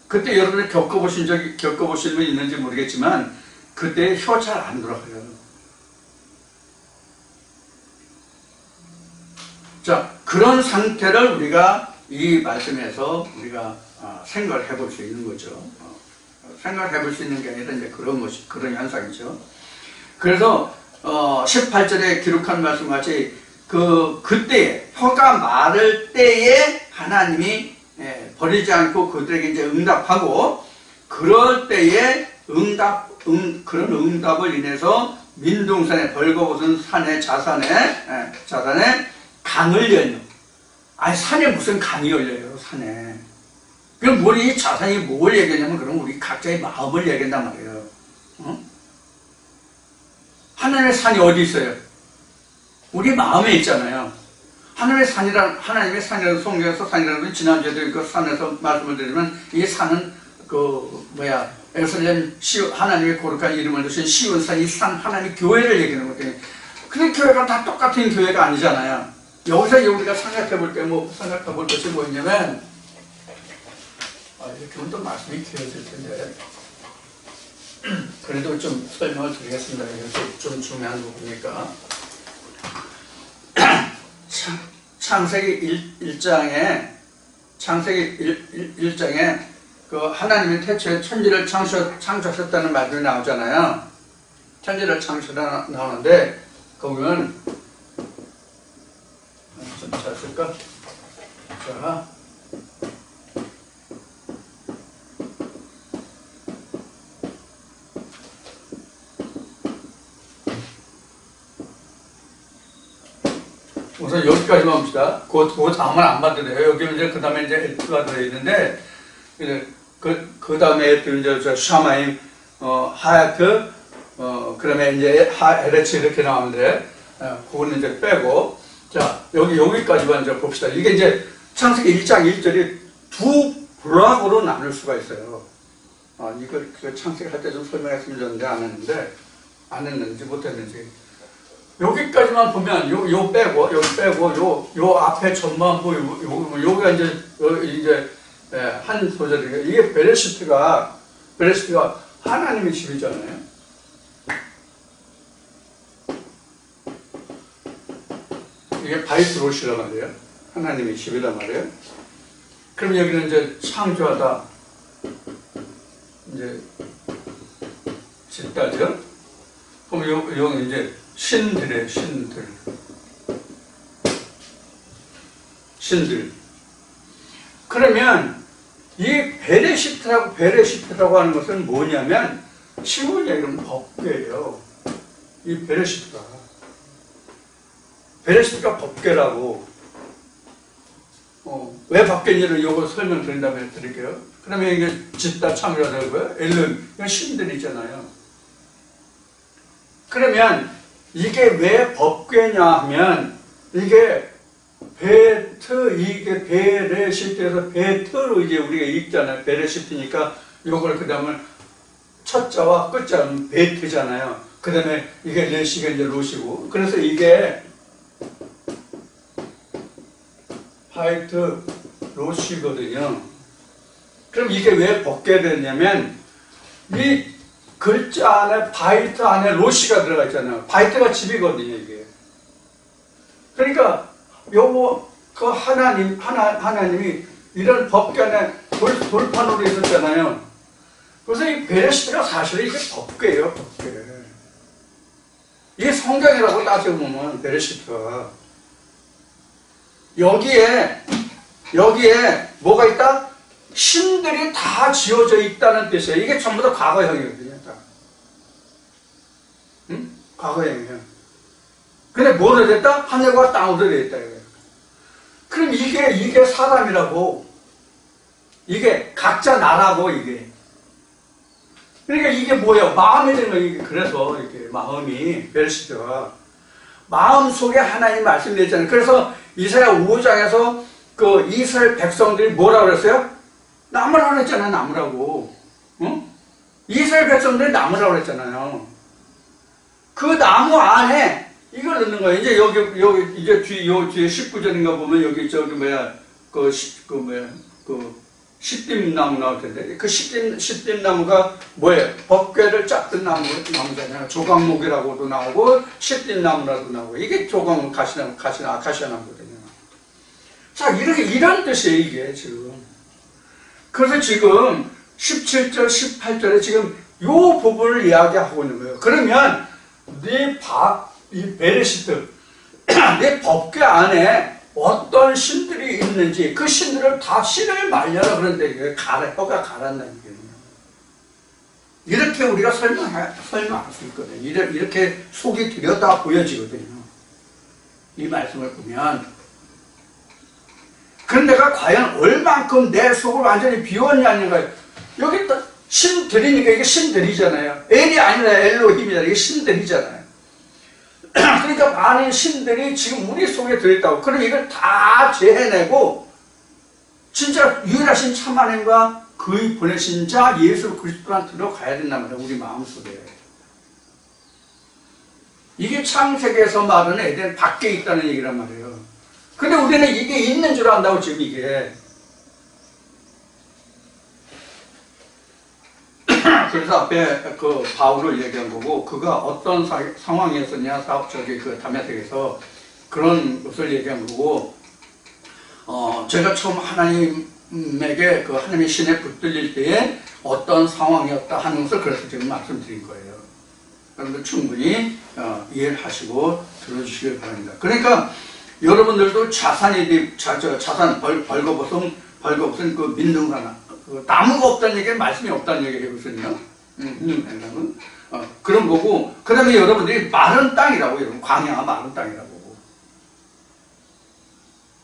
[SPEAKER 1] 그때 여러분이 겪어보신 분 있는지 모르겠지만 그때 혀 잘 안 돌아가요. 자, 그런 상태를 우리가 이 말씀에서 우리가 생각을 해볼 수 있는 거죠. 생각해 볼 수 있는 게 아니라 이제 그런 현상이죠. 그래서 18절에 기록한 말씀 같이 그때 혀가 마를 때에 하나님이 버리지 않고 그들에게 이제 응답하고, 그럴 때에 그런 응답을 인해서 민둥산에 벌거벗은 산에 자산에 강을 열려. 아니 산에 무슨 강이 열려요, 산에. 그럼 우리 자산이 뭘 얘기하냐면, 그럼 우리 각자의 마음을 얘기한단 말이에요. 하나님의 산이 어디 있어요? 우리 마음에 있잖아요. 하나님의 산이라는 성경에서 산이라는 건 지난주에도 그 산에서 말씀을 드리면, 이 산은 예루살렘 하나님의 거룩한 이름을 두신 시온산, 이 산 하나님의 교회를 얘기하는 거거든요. 근데 교회가 다 똑같은 교회가 아니잖아요. 여기서 우리가 생각해 볼 것이 뭐냐면, 이렇게 하면 또 말씀이 길어질 텐데, 그래도 좀 설명을 드리겠습니다. 이것도 좀 중요한 부분이니까. 창세기 1장에 그 하나님이 태초에 천지를 창조하셨다는 말들이 나오잖아요. 천지를 창조하다 나오는데, 거기는 좀 잘 쓸까? 자, 우선 여기까지만 봅시다. 그 다음은 안 받으래요. 여기 이제 그 다음에 이제 F가 들어있는데, 그 다음에 이제 샤마임, 하야트, 그 다음에 이제 에레츠 이렇게 나오는데, 그거는 이제 빼고, 자, 여기까지만 이제 봅시다. 이게 이제 창세기 1장 1절이 두 블록으로 나눌 수가 있어요. 이걸 창세기 할 때 좀 설명했으면 좋은데 안 했는지 못했는지. 여기까지만 보면 요 빼고 요 앞에 전만 보이고 요가 이제 한 소절이에요. 이게 베레시트가 하나님의 집이잖아요. 이게 바이트 로시란 말이에요. 하나님의 집이란 말이에요. 그럼 여기는 이제 창조하다, 이제 짓다죠. 그럼 여기 이제 신들이에요, 신들. 그러면 이 베레시트라고 하는 것은 뭐냐면, 쉬운 얘기는 법궤예요. 이 베레시트가 법궤라고. 왜 법궤인지를 요거 설명드린다면 드릴게요. 그러면 이게 짓다 창조하다 고요. 이건 신들이잖아요. 그러면 이게 왜 법궤냐 하면, 이게 이게 베레시트에서 베트로 이제 우리가 읽잖아요. 베레시트니까 요걸 그 다음에 첫 자와 끝 자는 베트잖아요. 그 다음에 이게 레시가 이제 로시고, 그래서 이게 바이트 로시거든요. 그럼 이게 왜 법궤되냐면, 이 글자 안에 바이트 안에 로시가 들어가 있잖아요. 바이트가 집이거든요, 이게. 그러니까 그 하나님이 이런 법궤 안에 돌판으로 있었잖아요. 그래서 이 베레시트가 사실은 이게 법궤예요, 법궤. 이게 성경이라고 따지고 보면 베레시트가. 여기에 뭐가 있다? 신들이 다 지어져 있다는 뜻이에요. 이게 전부 다 과거형이거든요. 응? 과거형이에요. 근데 뭐로 됐다? 하늘과 땅으로 됐다. 그럼 이게 사람이라고. 이게 각자 나라고, 이게. 그러니까 이게 뭐예요? 마음이 되는 거예요. 그래서 이렇게 마음이, 베레시트가. 마음 속에 하나님 말씀이 있잖아요. 그래서 이사야 5장에서 그 이스라엘 백성들이 뭐라고 그랬어요? 나무라고 그랬잖아요, 나무라고. 응? 이스라엘 백성들이 나무라고 그랬잖아요. 그 나무 안에 이걸 넣는 거예요. 이제 여기 이제 뒤에 19절인가 보면 여기 시딤나무 나올 텐데, 그 시딤나무가 뭐예요? 법궤를 짝든 나무잖아요. 조각목이라고도 나오고 시딤나무라도 나오고, 이게 조각목 아카시아 나무거든요. 자, 이런 뜻이에요, 이게 지금. 그래서 지금 17절, 18절에 지금 요 부분을 이야기하고 있는 거예요. 그러면 이 베레시트, 내 법궤 안에 어떤 신들이 있는지 그 신들을 다 신을 말려라 그런데 이게 혀가 가란다는 얘기예요. 이렇게 우리가 설명할 수 있거든요. 이렇게 속이 들여다 보여지거든요. 이 말씀을 보면. 그런데 내가 과연 얼만큼 내 속을 완전히 비웠냐는 여기 신들이니까 이게 신들이잖아요. 엘이 아니라 엘로힘이다. 이게 신들이잖아요. 그러니까 많은 신들이 지금 우리 속에 들어있다고. 그럼 이걸 다 제해내고 진짜 유일하신 참 하나님과 그의 보내신 자 예수 그리스도만 들어가야 된단 말이에요. 우리 마음속에. 이게 창세기에서 말하는 에덴 밖에 있다는 얘기란 말이에요. 근데 우리는 이게 있는 줄 안다고 지금 이게. 그래서 앞에 그 바울을 얘기한 거고, 그가 어떤 상황이었었냐, 그 다메섹에서 그런 것을 얘기한 거고, 제가 처음 하나님에게 그 하나님의 신에 붙들릴 때에 어떤 상황이었다 하는 것을 그래서 지금 말씀드린 거예요. 여러분들 충분히 이해를 하시고 들어주시길 바랍니다. 그러니까 여러분들도 자산 벌거벗은 그 민둥하나, 나무가 없다는 얘기는 말씀이 없다는 얘기거든요. 그런 거고, 그 다음에 여러분들이 마른 땅이라고, 여러분. 광야가 마른 땅이라고.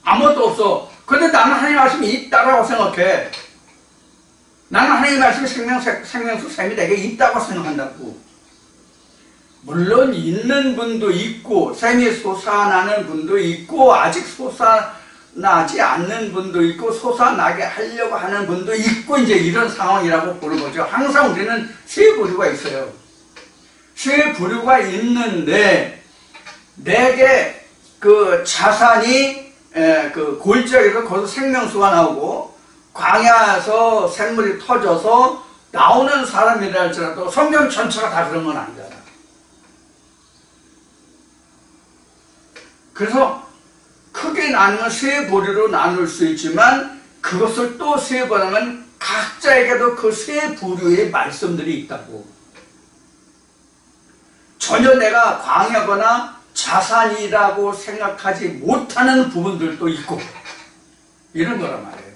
[SPEAKER 1] 아무것도 없어. 근데 나는 하나님 말씀이 있다라고 생각해. 나는 하나님 말씀이 생명수 샘이 내게 있다고 생각한다고. 물론 있는 분도 있고, 샘이 솟아나는 분도 있고, 아직 솟아나지 않는 분도 있고, 솟아나게 하려고 하는 분도 있고, 이제 이런 상황이라고 보는 거죠. 항상 우리는 세 부류가 있어요. 세 부류가 있는데, 내게 그 자산이 그 골짜기에서 거기서 생명수가 나오고, 광야에서 샘물이 터져서 나오는 사람이라 할지라도 성경 전체가 다 그런 건 아니잖아. 그래서 크게 나누면 세 부류로 나눌 수 있지만 그것을 또 세 번 하면 각자에게도 그 세 부류의 말씀들이 있다고. 전혀 내가 광야거나 자산이라고 생각하지 못하는 부분들도 있고 이런 거란 말이에요.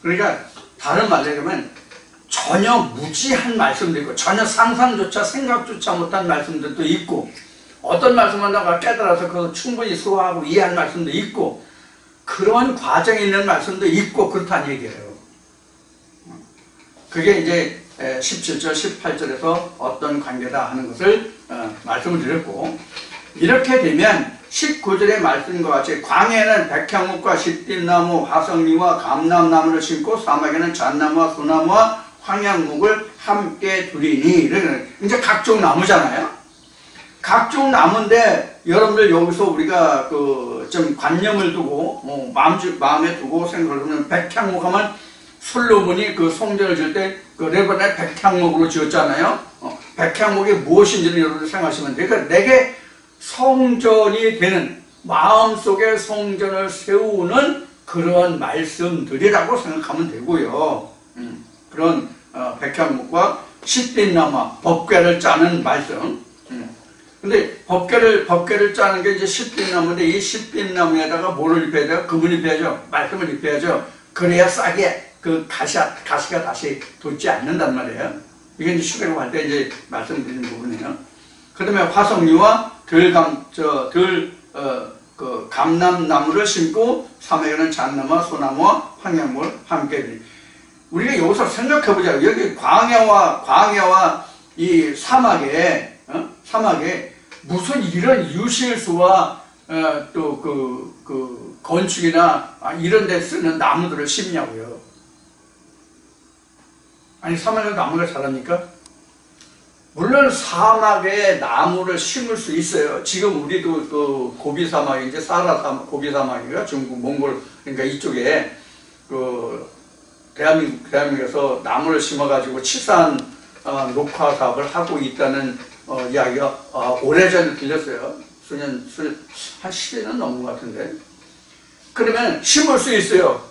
[SPEAKER 1] 그러니까 다른 말로 하면 전혀 무지한 말씀도 있고 전혀 상상조차 생각조차 못한 말씀들도 있고 어떤 말씀을 내가 깨달아서 그걸 충분히 소화하고 이해한 말씀도 있고 그런 과정에 있는 말씀도 있고 그렇다는 얘기예요. 그게 이제 17절, 18절에서 어떤 관계다 하는 것을 말씀을 드렸고 이렇게 되면 19절의 말씀과 같이 광야에는 백향목과 시띠나무, 화석리와 감람나무를 심고 사막에는 잣나무와 소나무와 황양목을 함께 두리니 이제 각종 나무잖아요. 각종 나무인데 여러분들 여기서 우리가 좀 관념을 두고 마음에 두고 생각을 하면 백향목 하면 솔로몬이 그 성전을 지을 때 그 레바논에 백향목으로 지었잖아요. 백향목이 무엇인지는 여러분들 생각하시면 돼요. 그러니까 내게 성전이 되는 마음속에 성전을 세우는 그런 말씀들이라고 생각하면 되고요. 그런 백향목과 시띠나무 법궤를 짜는 말씀. 근데 법궤를 짜는 게 이제 시띠나무인데 이 시띠나무에다가 뭐를 입혀야 돼요? 금을 입혀야죠. 말씀을 입혀야죠. 그래야 싸게 그 가시가 다시 돋지 않는단 말이에요. 이게 이제 출애굽할 때 이제 말씀드리는 부분이에요. 그 다음에 화석류와 감람나무를 심고 사막에는 잣나무와 소나무와 황양목을 함께 드리. 우리가 여기서 생각해보자. 여기 광야와 이 사막에 무슨 이런 유실수와 또 그 건축이나 이런 데 쓰는 나무들을 심냐고요. 아니 사막에 나무가 자랍니까? 물론 사막에 나무를 심을 수 있어요. 지금 우리도 그 고비 사막 이제 고비 사막이가 중국 몽골 그러니까 이쪽에 그 대한민국에서 나무를 심어가지고 치산 녹화 사업을 하고 있다는 이야기가 오래전에 들렸어요. 한 10년은 넘은 것 같은데. 그러면 심을 수 있어요.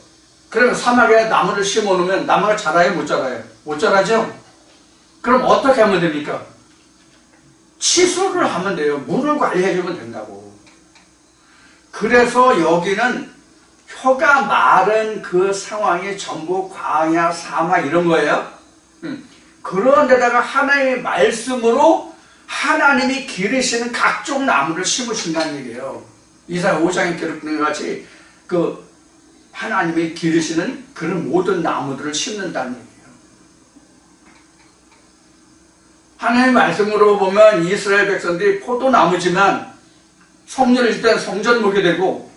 [SPEAKER 1] 그러면 사막에 나무를 심어 놓으면 나무가 자라요? 못 자라요? 못 자라죠? 그럼 어떻게 하면 됩니까? 치수를 하면 돼요. 물을 관리해 주면 된다고. 그래서 여기는 혀가 마른 그 상황이 전부 광야, 사막 이런 거예요. 그런 데다가 하나님의 말씀으로 하나님이 기르시는 각종 나무를 심으신다는 얘기예요. 이사야 5장에 기록된 것 같이 그 하나님이 기르시는 그런 모든 나무들을 심는다는 얘기예요. 하나님의 말씀으로 보면 이스라엘 백성들이 포도나무지만 성전을 질 때는 성전 목이 되고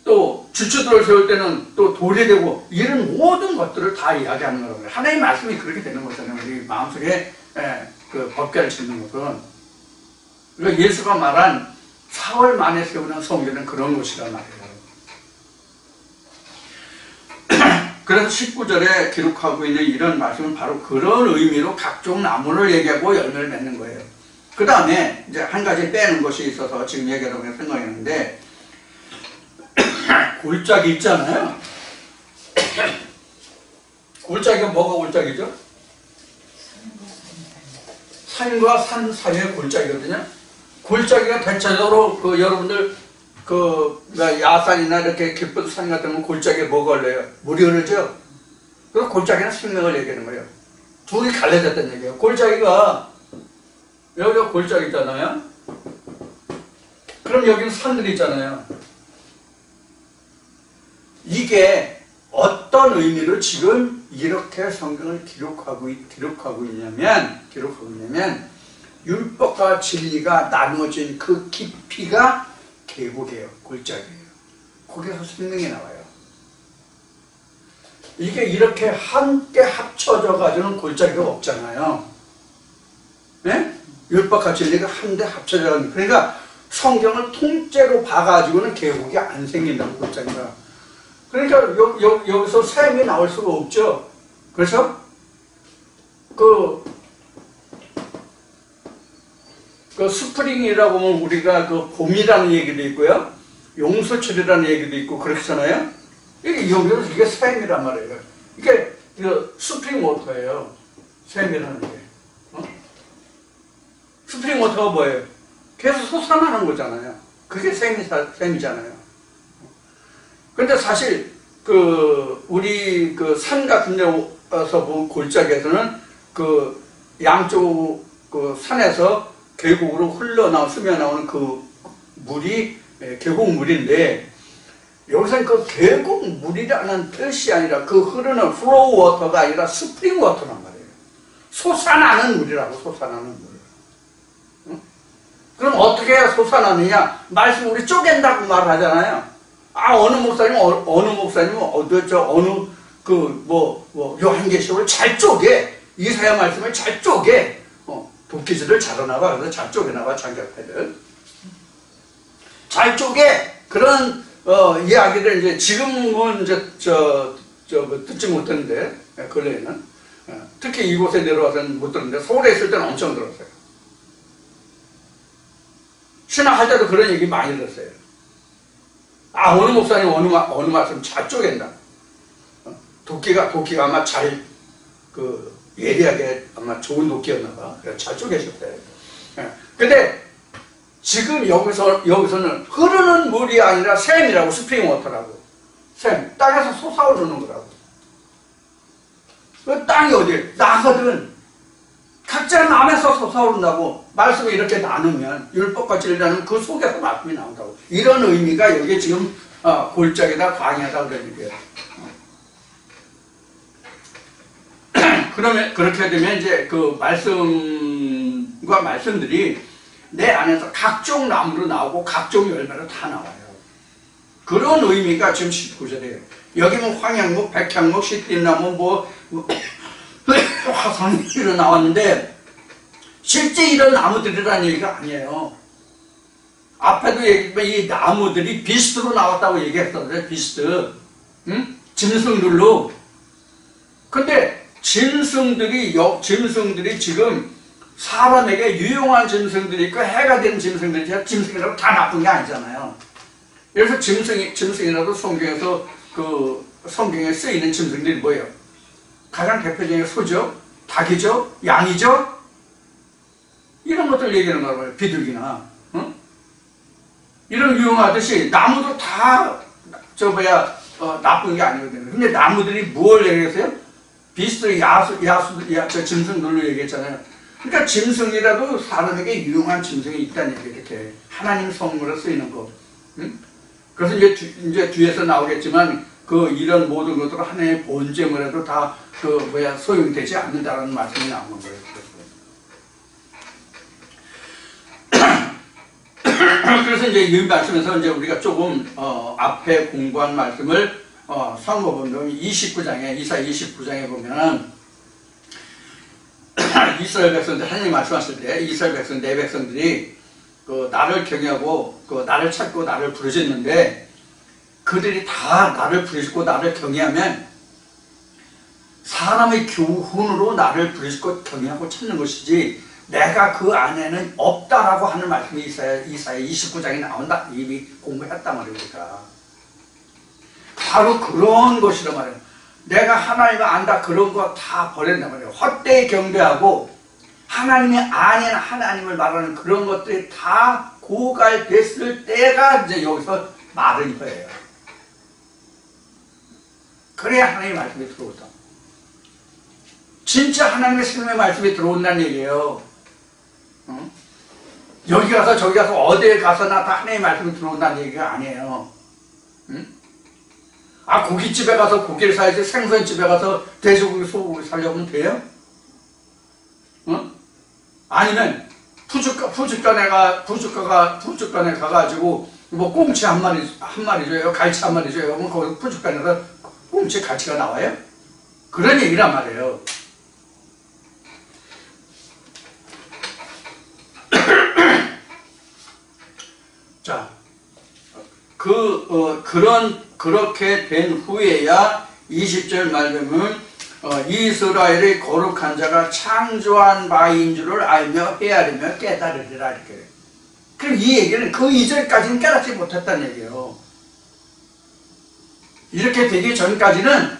[SPEAKER 1] 또 주춧돌을 세울 때는 또 돌이 되고 이런 모든 것들을 다 이야기하는 거라고요. 하나님의 말씀이 그렇게 되는 거잖아요. 우리 마음속에 그 법궤를 짓는 것은. 그러니까 예수가 말한 4월 만에 세우는 성전은 그런 곳이란 말이에요. 그래서 19절에 기록하고 있는 이런 말씀은 바로 그런 의미로 각종 나무를 얘기하고 열매를 맺는 거예요. 그 다음에 이제 한 가지 빼는 것이 있어서 지금 얘기하다 보니 생각이 나는데 골짜기 있잖아요. 골짜기가 뭐가 골짜기죠? 산과 산 사이의 골짜기거든요. 골짜기가 대체적으로 그 여러분들 그 야산이나 이렇게 깊은 산 같은 건 골짜기에 뭐가 흘러요? 물이 흐르죠? 그래서 골짜기는 생명을 얘기하는 거예요. 둘이 갈라졌다는 얘기예요. 골짜기가 여기가 골짜기잖아요. 그럼 여기는 산들이 있잖아요. 이게 어떤 의미로 지금 이렇게 성경을 기록하고 있냐면 율법과 진리가 나누어진 그 깊이가 계곡이에요. 골짜기예요. 거기서 생명이 나와요. 이게 이렇게 함께 합쳐져 가지고는 골짜기가 없잖아요. 네? 율법과 진리가 한데 합쳐져 가지고, 그러니까 성경을 통째로 봐가지고는 계곡이 안 생긴다고, 골짜기가. 그러니까 여기서 샘이 나올 수가 없죠. 그래서 그 스프링이라고 하면 우리가 그 봄이라는 얘기도 있고요. 용수철이라는 얘기도 있고 그렇잖아요. 이게 샘이란 말이에요. 이게 스프링 워터예요. 샘이라는 게. 스프링 워터가 뭐예요? 계속 솟아나는 거잖아요. 그게 샘이잖아요. 그런데 사실 우리 산 같은 데서 본 골짜기에서는 그 양쪽 그 산에서 계곡으로 스며나오는 그 물이 계곡물인데, 여기서는 그 계곡물이라는 뜻이 아니라 그 흐르는 플로우 워터가 아니라 스프링 워터란 말이에요. 솟아나는 물이라고, 솟아나는 물. 응? 그럼 어떻게 해야 솟아나느냐? 말씀 우리 쪼갠다고 말하잖아요. 어느 목사님은 요한계시록을 잘 쪼개. 이사야 말씀을 잘 쪼개. 도끼질을 잘하나봐. 그래서 잘 쪼개나봐, 장작패를. 잘 쪼개. 그런, 이야기를 이제 지금은 듣지 못했는데, 근래에는. 특히 이곳에 내려와서는 못 들었는데, 서울에 있을 때는 엄청 들었어요. 신학할 때도 그런 얘기 많이 들었어요. 어느 목사님 어느 말씀 잘 쪼갠다. 도끼가 아마 예리하게 아마 좋은 도끼였나봐. 그래서 잘 쪼개셨대요. 근데 지금 여기서는 흐르는 물이 아니라 샘이라고, 스프링 워터라고. 샘, 땅에서 솟아오르는 거라고. 그 땅이 어디에? 나거든. 각자 남에서 솟아오른다고. 말씀을 이렇게 나누면, 율법과 진리라는 그 속에서 말씀이 나온다고. 이런 의미가 여기 지금 골짜기다, 광야다 그런 얘기예요. 그러면 그렇게 되면 이제 그 말씀과 말씀들이 내 안에서 각종 나무로 나오고 각종 열매로 다 나와요. 그런 의미가 지금 19절이에요. 여기 뭐 황양목, 백향목, 시띠나무, 화산이로 나왔는데 실제 이런 나무들이라는 얘기가 아니에요. 앞에도 얘기했지만 이 나무들이 비스트로 나왔다고 얘기했었는데, 비스트, 짐승들로. 근데 짐승들이 지금 사람에게 유용한 짐승들이 있고 해가 되는 짐승들이 짐승이라고 다 나쁜 게 아니잖아요. 그래서 짐승이라도 성경에 쓰이는 짐승들이 뭐예요? 가장 대표적인 소죠, 닭이죠, 양이죠. 이런 것들 얘기하는 거예요. 비둘기나. 이런 유행하듯이 나무도 다 나쁜 게 아니거든요. 근데 나무들이 뭘 얘기했어요? 비스트 저 짐승들로 얘기했잖아요. 그러니까 짐승이라도 사람에게 유용한 짐승이 있다는 얘기, 이렇게 하나님 성물로 쓰이는 거. 응? 그래서 이제 뒤에서 나오겠지만 이런 모든 것들은 하나님의 본잼을 해도 다 소용되지 않는다라는 말씀이 나오는 거예요. 그래서 이제 이 말씀에서 이제 우리가 조금 앞에 공부한 말씀을 상고본동 29장에 이사 29장에 보면은 이스라엘 백성들 하나님 말씀하실 때 이스라엘 백성 내 백성들이 나를 경외하고 나를 찾고 나를 부르짖는데 그들이 다 나를 부르짖고 나를 경외하면 사람의 교훈으로 나를 부르짖고 경외하고 찾는 것이지 내가 그 안에는 없다라고 하는 말씀이 이사야 29장에 나온다. 이미 공부했단 말입니다. 바로 그런 것이란 말이에요. 내가 하나님을 안다 그런 거 다 버린단 말이에요. 헛되이 경배하고 하나님이 아닌 하나님을 말하는 그런 것들이 다 고갈됐을 때가 이제 여기서 마른 거예요. 그래야 하나님의 말씀이 들어온다. 진짜 하나님의 생명의 말씀이 들어온다는 얘기예요. 여기 가서 저기 가서 어디에 가서나 다 하나님의 말씀이 들어온다는 얘기가 아니에요. 고깃집에 가서 고기를 사야지 생선집에 가서 돼지고기 소고기 사려면 돼요? 아니면 푸주간에 가가지고 뭐 꽁치 한 마리 줘요, 갈치 한 마리 줘요. 그럼 거기 푸주간에서 꽁치 갈치가 나와요? 그런 얘기란 말이에요. 자, 그렇게 된 후에야 20절 말하면 이스라엘의 거룩한 자가 창조한 바인 줄을 알며 헤아리며 깨달으리라 이렇게. 그럼 이 얘기는 그 이전까지는 깨닫지 못했다는 얘기예요. 이렇게 되기 전까지는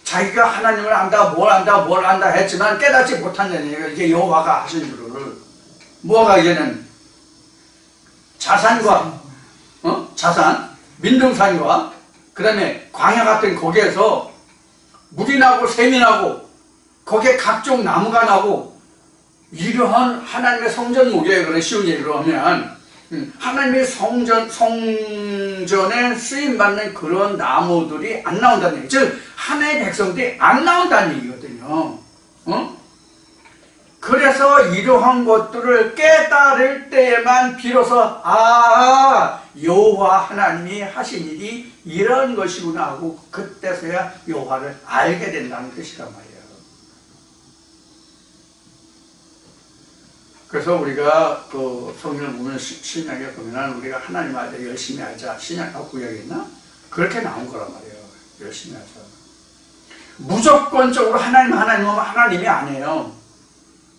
[SPEAKER 1] 자기가 하나님을 안다, 뭘 안다 했지만 깨닫지 못한다는 얘기예요. 이게 여호와가 하신 줄을. 뭐가 이제는 자산, 민둥산과 그 다음에 광야 같은 거기에서 물이 나고 샘이 나고 거기에 각종 나무가 나고 이러한 하나님의 성전 목이에요. 그래 쉬운 얘기로 하면 하나님의 성전에 쓰임받는 그런 나무들이 안 나온다는 얘기. 즉 하나님의 백성들이 안 나온다는 얘기거든요. 그래서 이러한 것들을 깨달을 때에만 비로소 여호와 하나님이 하신 일이 이런 것이구나 하고 그때서야 여호와를 알게 된다는 뜻이란 말이에요. 그래서 우리가 성경을 보면 신약에 보면 우리가 하나님 알 때 열심히 알자. 신약과 구약에 있나? 그렇게 나온 거란 말이에요. 열심히 하자. 무조건적으로 하나님이 아니에요.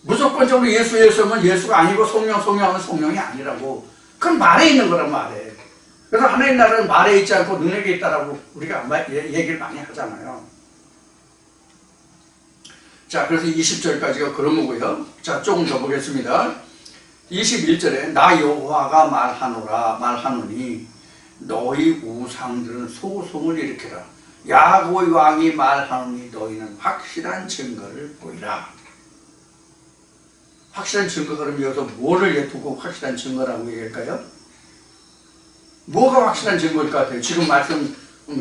[SPEAKER 1] 무조건적으로 예수하면 예수가 아니고 성령하면 성령이 아니라고. 그건 말에 있는 거란 말이에요. 그래서 하나님 나라는 말에 있지 않고 능력에 있다라고 우리가 얘기를 많이 하잖아요. 자, 그래서 20절까지가 그런 거고요. 자, 조금 더 보겠습니다. 21절에 나 여호와가 말하노니 너희 우상들은 소송을 일으켜라. 야곱의 왕이 말하노니 너희는 확실한 증거를 보이라. 확실한 증거, 그럼 여기서 뭐를 두고 확실한 증거라고 얘기할까요? 뭐가 확실한 증거일 것 같아요? 지금 말씀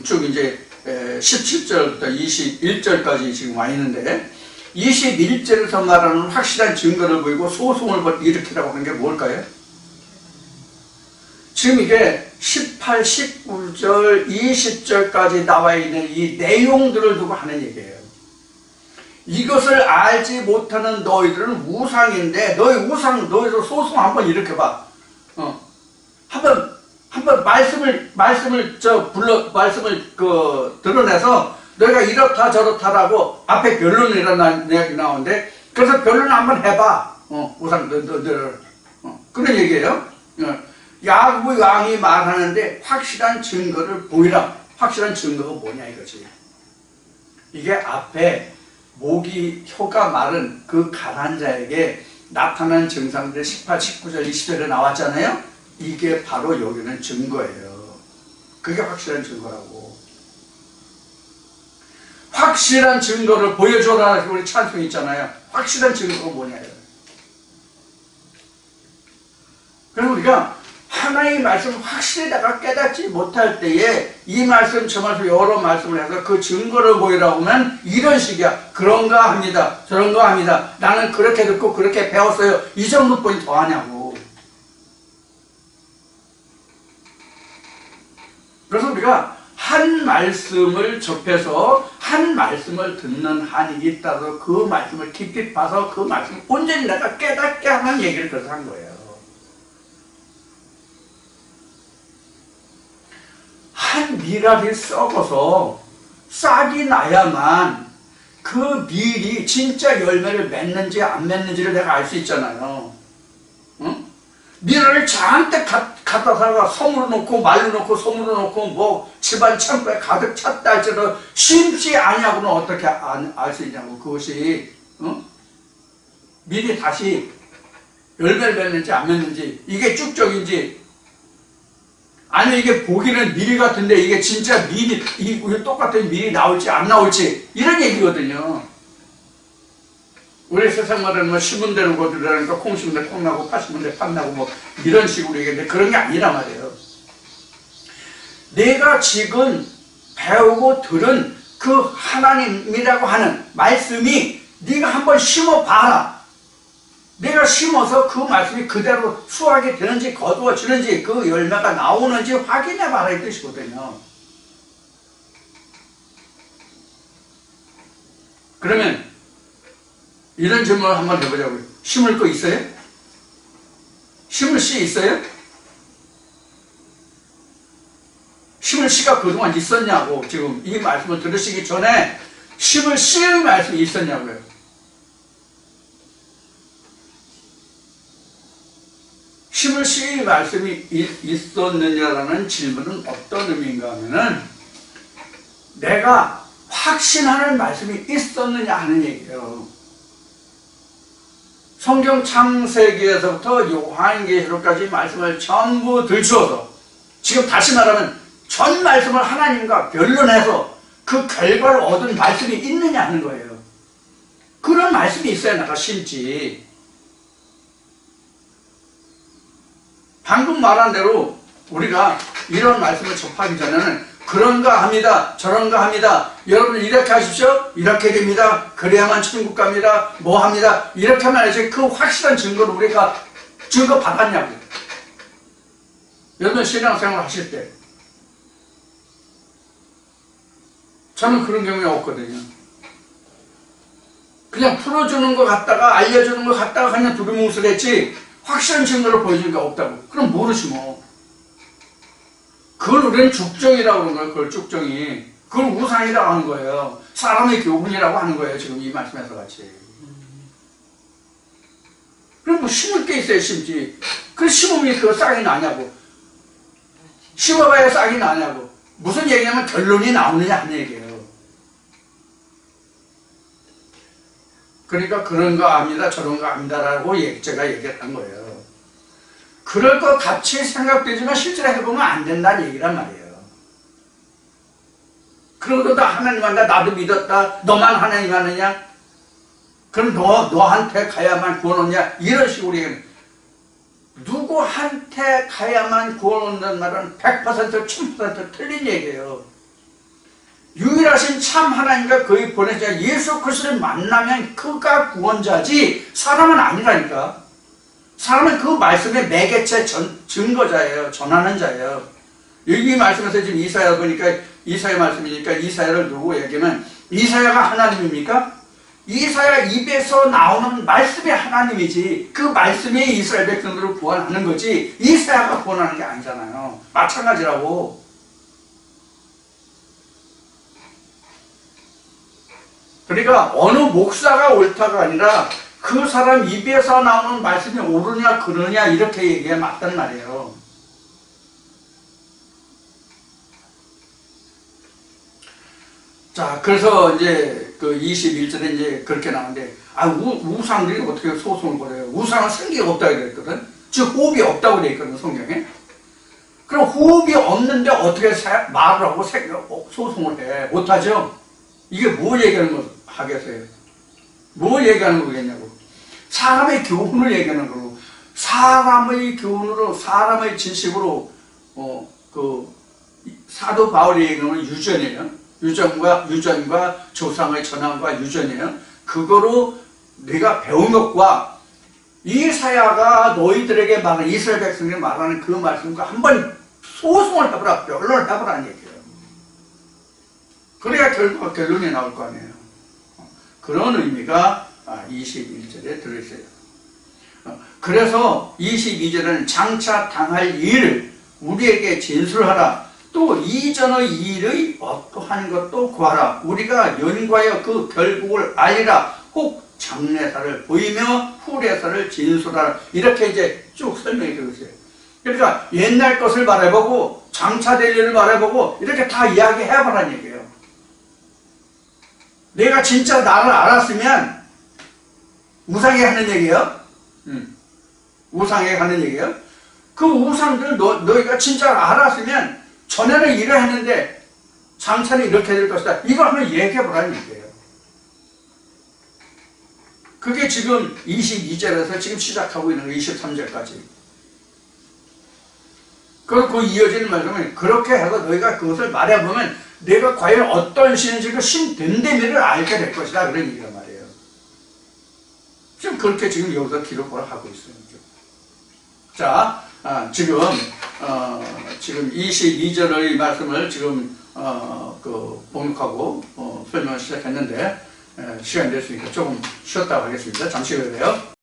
[SPEAKER 1] 쭉 이제 17절부터 21절까지 지금 와 있는데 21절에서 말하는 확실한 증거를 보이고 소송을 일으키라고 하는 게 뭘까요? 지금 이게 18, 19절, 20절까지 나와 있는 이 내용들을 두고 하는 얘기예요. 이것을 알지 못하는 너희들은 우상인데 너희도 소송 한번 일으켜봐. 한번 말씀을 드러내서 너희가 이렇다 저렇다라고 앞에 변론이라는 이야기 나오는데 그래서 변론을 한번 해봐. 우상들 그런 얘기예요. 야곱의 왕이 말하는데 확실한 증거를 보이라. 확실한 증거가 뭐냐 이거지. 이게 앞에 목이 혀가 마른 그 가난 자에게 나타난 증상들이 18, 19절, 20절에 나왔잖아요. 이게 바로 여기는 증거예요. 그게 확실한 증거라고. 확실한 증거를 보여줘라. 우리 찬송 있잖아요. 확실한 증거가 뭐냐요. 그럼 우리가 하나님의 말씀을 확실히 내가 깨닫지 못할 때에 이 말씀 저 말씀 여러 말씀을 해서 그 증거를 보이라고 하면 이런 식이야. 그런가 합니다. 저런가 합니다. 나는 그렇게 듣고 그렇게 배웠어요. 이 정도뿐이 더하냐고. 그래서 우리가 한 말씀을 접해서 한 말씀을 듣는 한이 있다서 그 말씀을 깊이 봐서 그 말씀을 온전히 내가 깨닫게 하는 얘기를 그래서 한 거예요. 한 밀알이 썩어서 싹이 나야만 그 밀이 진짜 열매를 맺는지 안 맺는지를 내가 알 수 있잖아요. 응? 밀알을 잔뜩 갖다다가 섬으로 놓고 말로 놓고 솜으로 놓고 뭐 집안 창고에 가득 찼다 할지라도 심지 아니하고는 어떻게 알 수 있냐고. 그것이 응? 밀이 다시 열매를 맺는지 안 맺는지, 이게 쭉적인지, 아니 이게 보기는 밀 같은데 이게 진짜 밀이 이 똑같은 밀이 나올지 안 나올지 이런 얘기거든요. 우리 세상 말은 뭐 심은 대로 거두라니까 콩 심은 데 콩 나고 팥 심은 데 팥 나고 뭐 이런 식으로 얘기했는데 그런 게 아니란 말이에요. 내가 지금 배우고 들은 그 하나님이라고 하는 말씀이 네가 한번 심어봐라. 내가 심어서 그 말씀이 그대로 수확이 되는지 거두어지는지 그 열매가 나오는지 확인해봐라 이 뜻이거든요. 그러면 이런 질문을 한번 해보자고요. 심을 거 있어요? 심을 씨 있어요? 심을 씨가 그동안 있었냐고. 지금 이 말씀을 들으시기 전에 심을 씨의 말씀이 있었냐고요. 심을 씨의 말씀이 있었느냐라는 질문은 어떤 의미인가 하면은 내가 확신하는 말씀이 있었느냐 하는 얘기예요. 성경 창세기에서부터 요한계시록까지 말씀을 전부 들추어서 지금 다시 말하면 전 말씀을 하나님과 변론해서 그 결과를 얻은 말씀이 있느냐 하는 거예요. 그런 말씀이 있어야 내가 심지. 방금 말한 대로 우리가 이런 말씀을 접하기 전에는 그런가 합니다. 저런가 합니다. 여러분 이렇게 하십시오. 이렇게 됩니다. 그래야만 천국 갑니다. 뭐 합니다. 이렇게 하면 이제 그 확실한 증거를 우리가 증거 받았냐고요. 여러분 신앙생활 하실 때 저는 그런 경우가 없거든요. 그냥 풀어주는 것 같다가 알려주는 것 같다가 그냥 두루뭉술했지 확실한 증거를 보여주는 게 없다고. 그럼 모르지 뭐. 그걸 우리는 죽정이라고 하는 거예요. 그걸 죽정이. 그걸 우상이라고 하는 거예요. 사람의 교훈이라고 하는 거예요. 지금 이 말씀에서 같이. 그럼 뭐 심을 게 있어요. 심지. 그 심으면 그 싹이 나냐고. 심어봐야 싹이 나냐고. 무슨 얘기냐면 결론이 나오느냐 하는 얘기예요. 그러니까 그런가 합니다. 저런가 합니다라고 제가 얘기했던 거예요. 그럴 것 같이 생각되지만 실제로 해보면 안 된다는 얘기란 말이에요. 그러고도 나 하나님 한다. 나도 믿었다. 너만 하나님 하느냐? 그럼 너한테 가야만 구원 얻냐? 이런 식으로 얘기해요. 누구한테 가야만 구원 얻는 말은 100% 1000% 틀린 얘기예요. 유일하신 참 하나님과 그의 보내자 예수 그리스도를 만나면 그가 구원자지 사람은 아니라니까. 사람은 그 말씀의 매개체 증거자예요. 전하는 자예요. 여기 말씀에서 지금 이사야 보니까 이사야 말씀이니까 이사야를 누구 얘기하면 이사야가 하나님입니까? 이사야 입에서 나오는 말씀이 하나님이지 그 말씀이 이스라엘 백성들을 구원하는 거지 이사야가 구원하는 게 아니잖아요. 마찬가지라고. 그러니까 어느 목사가 옳다가 아니라 그 사람 입에서 나오는 말씀이 옳으냐 그러냐 이렇게 얘기해 맞단 말이에요. 자, 그래서 이제 그 21절에 이제 그렇게 나오는데 우상들이 어떻게 소송을 벌여요? 우상은 생기가 없다 그랬거든. 즉 호흡이 없다고 되어 있거든 성경에. 그럼 호흡이 없는데 어떻게 말을 하고 소송을 해? 못하죠? 이게 뭐 얘기하는 거 하겠어요? 뭐 얘기하는 거겠냐고. 사람의 교훈을 얘기하는 거고, 사람의 교훈으로, 사람의 지식으로, 사도 바울이 얘기하는 유전이에요. 유전과 조상의 전함과 유전이에요. 그거로 내가 배운 것과 이사야가 너희들에게 말하는, 이스라엘 백성에게 말하는 그 말씀과 한번 소송을 해보라, 변론을 해보라는 얘기예요. 그래야 결국 결론이 나올 거 아니에요. 그런 의미가 21절에 들어있어요. 그래서 22절은 장차 당할 일을 우리에게 진술하라. 또 이전의 일의 어떠한 것도 구하라. 우리가 연구하여 그 결국을 알리라. 혹 장래사를 보이며 후래사를 진술하라. 이렇게 이제 쭉 설명이 되고 있어요. 그러니까 옛날 것을 말해보고 장차 될 일을 말해보고 이렇게 다 이야기해보라는 얘기예요. 내가 진짜 나를 알았으면 우상에 하는 얘기예요. 우상에 하는 얘기예요. 그 우상들 너희가 진짜 알았으면 전에는 이래 했는데 장차는 이렇게 될 것이다. 이걸 한번 얘기해보라는 얘기예요. 그게 지금 22절에서 지금 시작하고 있는 거 23절까지. 그리고 이어지는 말씀은 그렇게 해서 너희가 그것을 말해보면 내가 과연 어떤 신인지 그 신 됨됨이를 알게 될 것이다. 그런 얘기란 말이에요. 지금 그렇게 지금 여기서 기록을 하고 있어요. 자, 지금 22절의 말씀을 지금 번역하고 설명을 시작했는데 시간이 됐으니까 조금 쉬었다고 하겠습니다. 잠시 후에 봬요.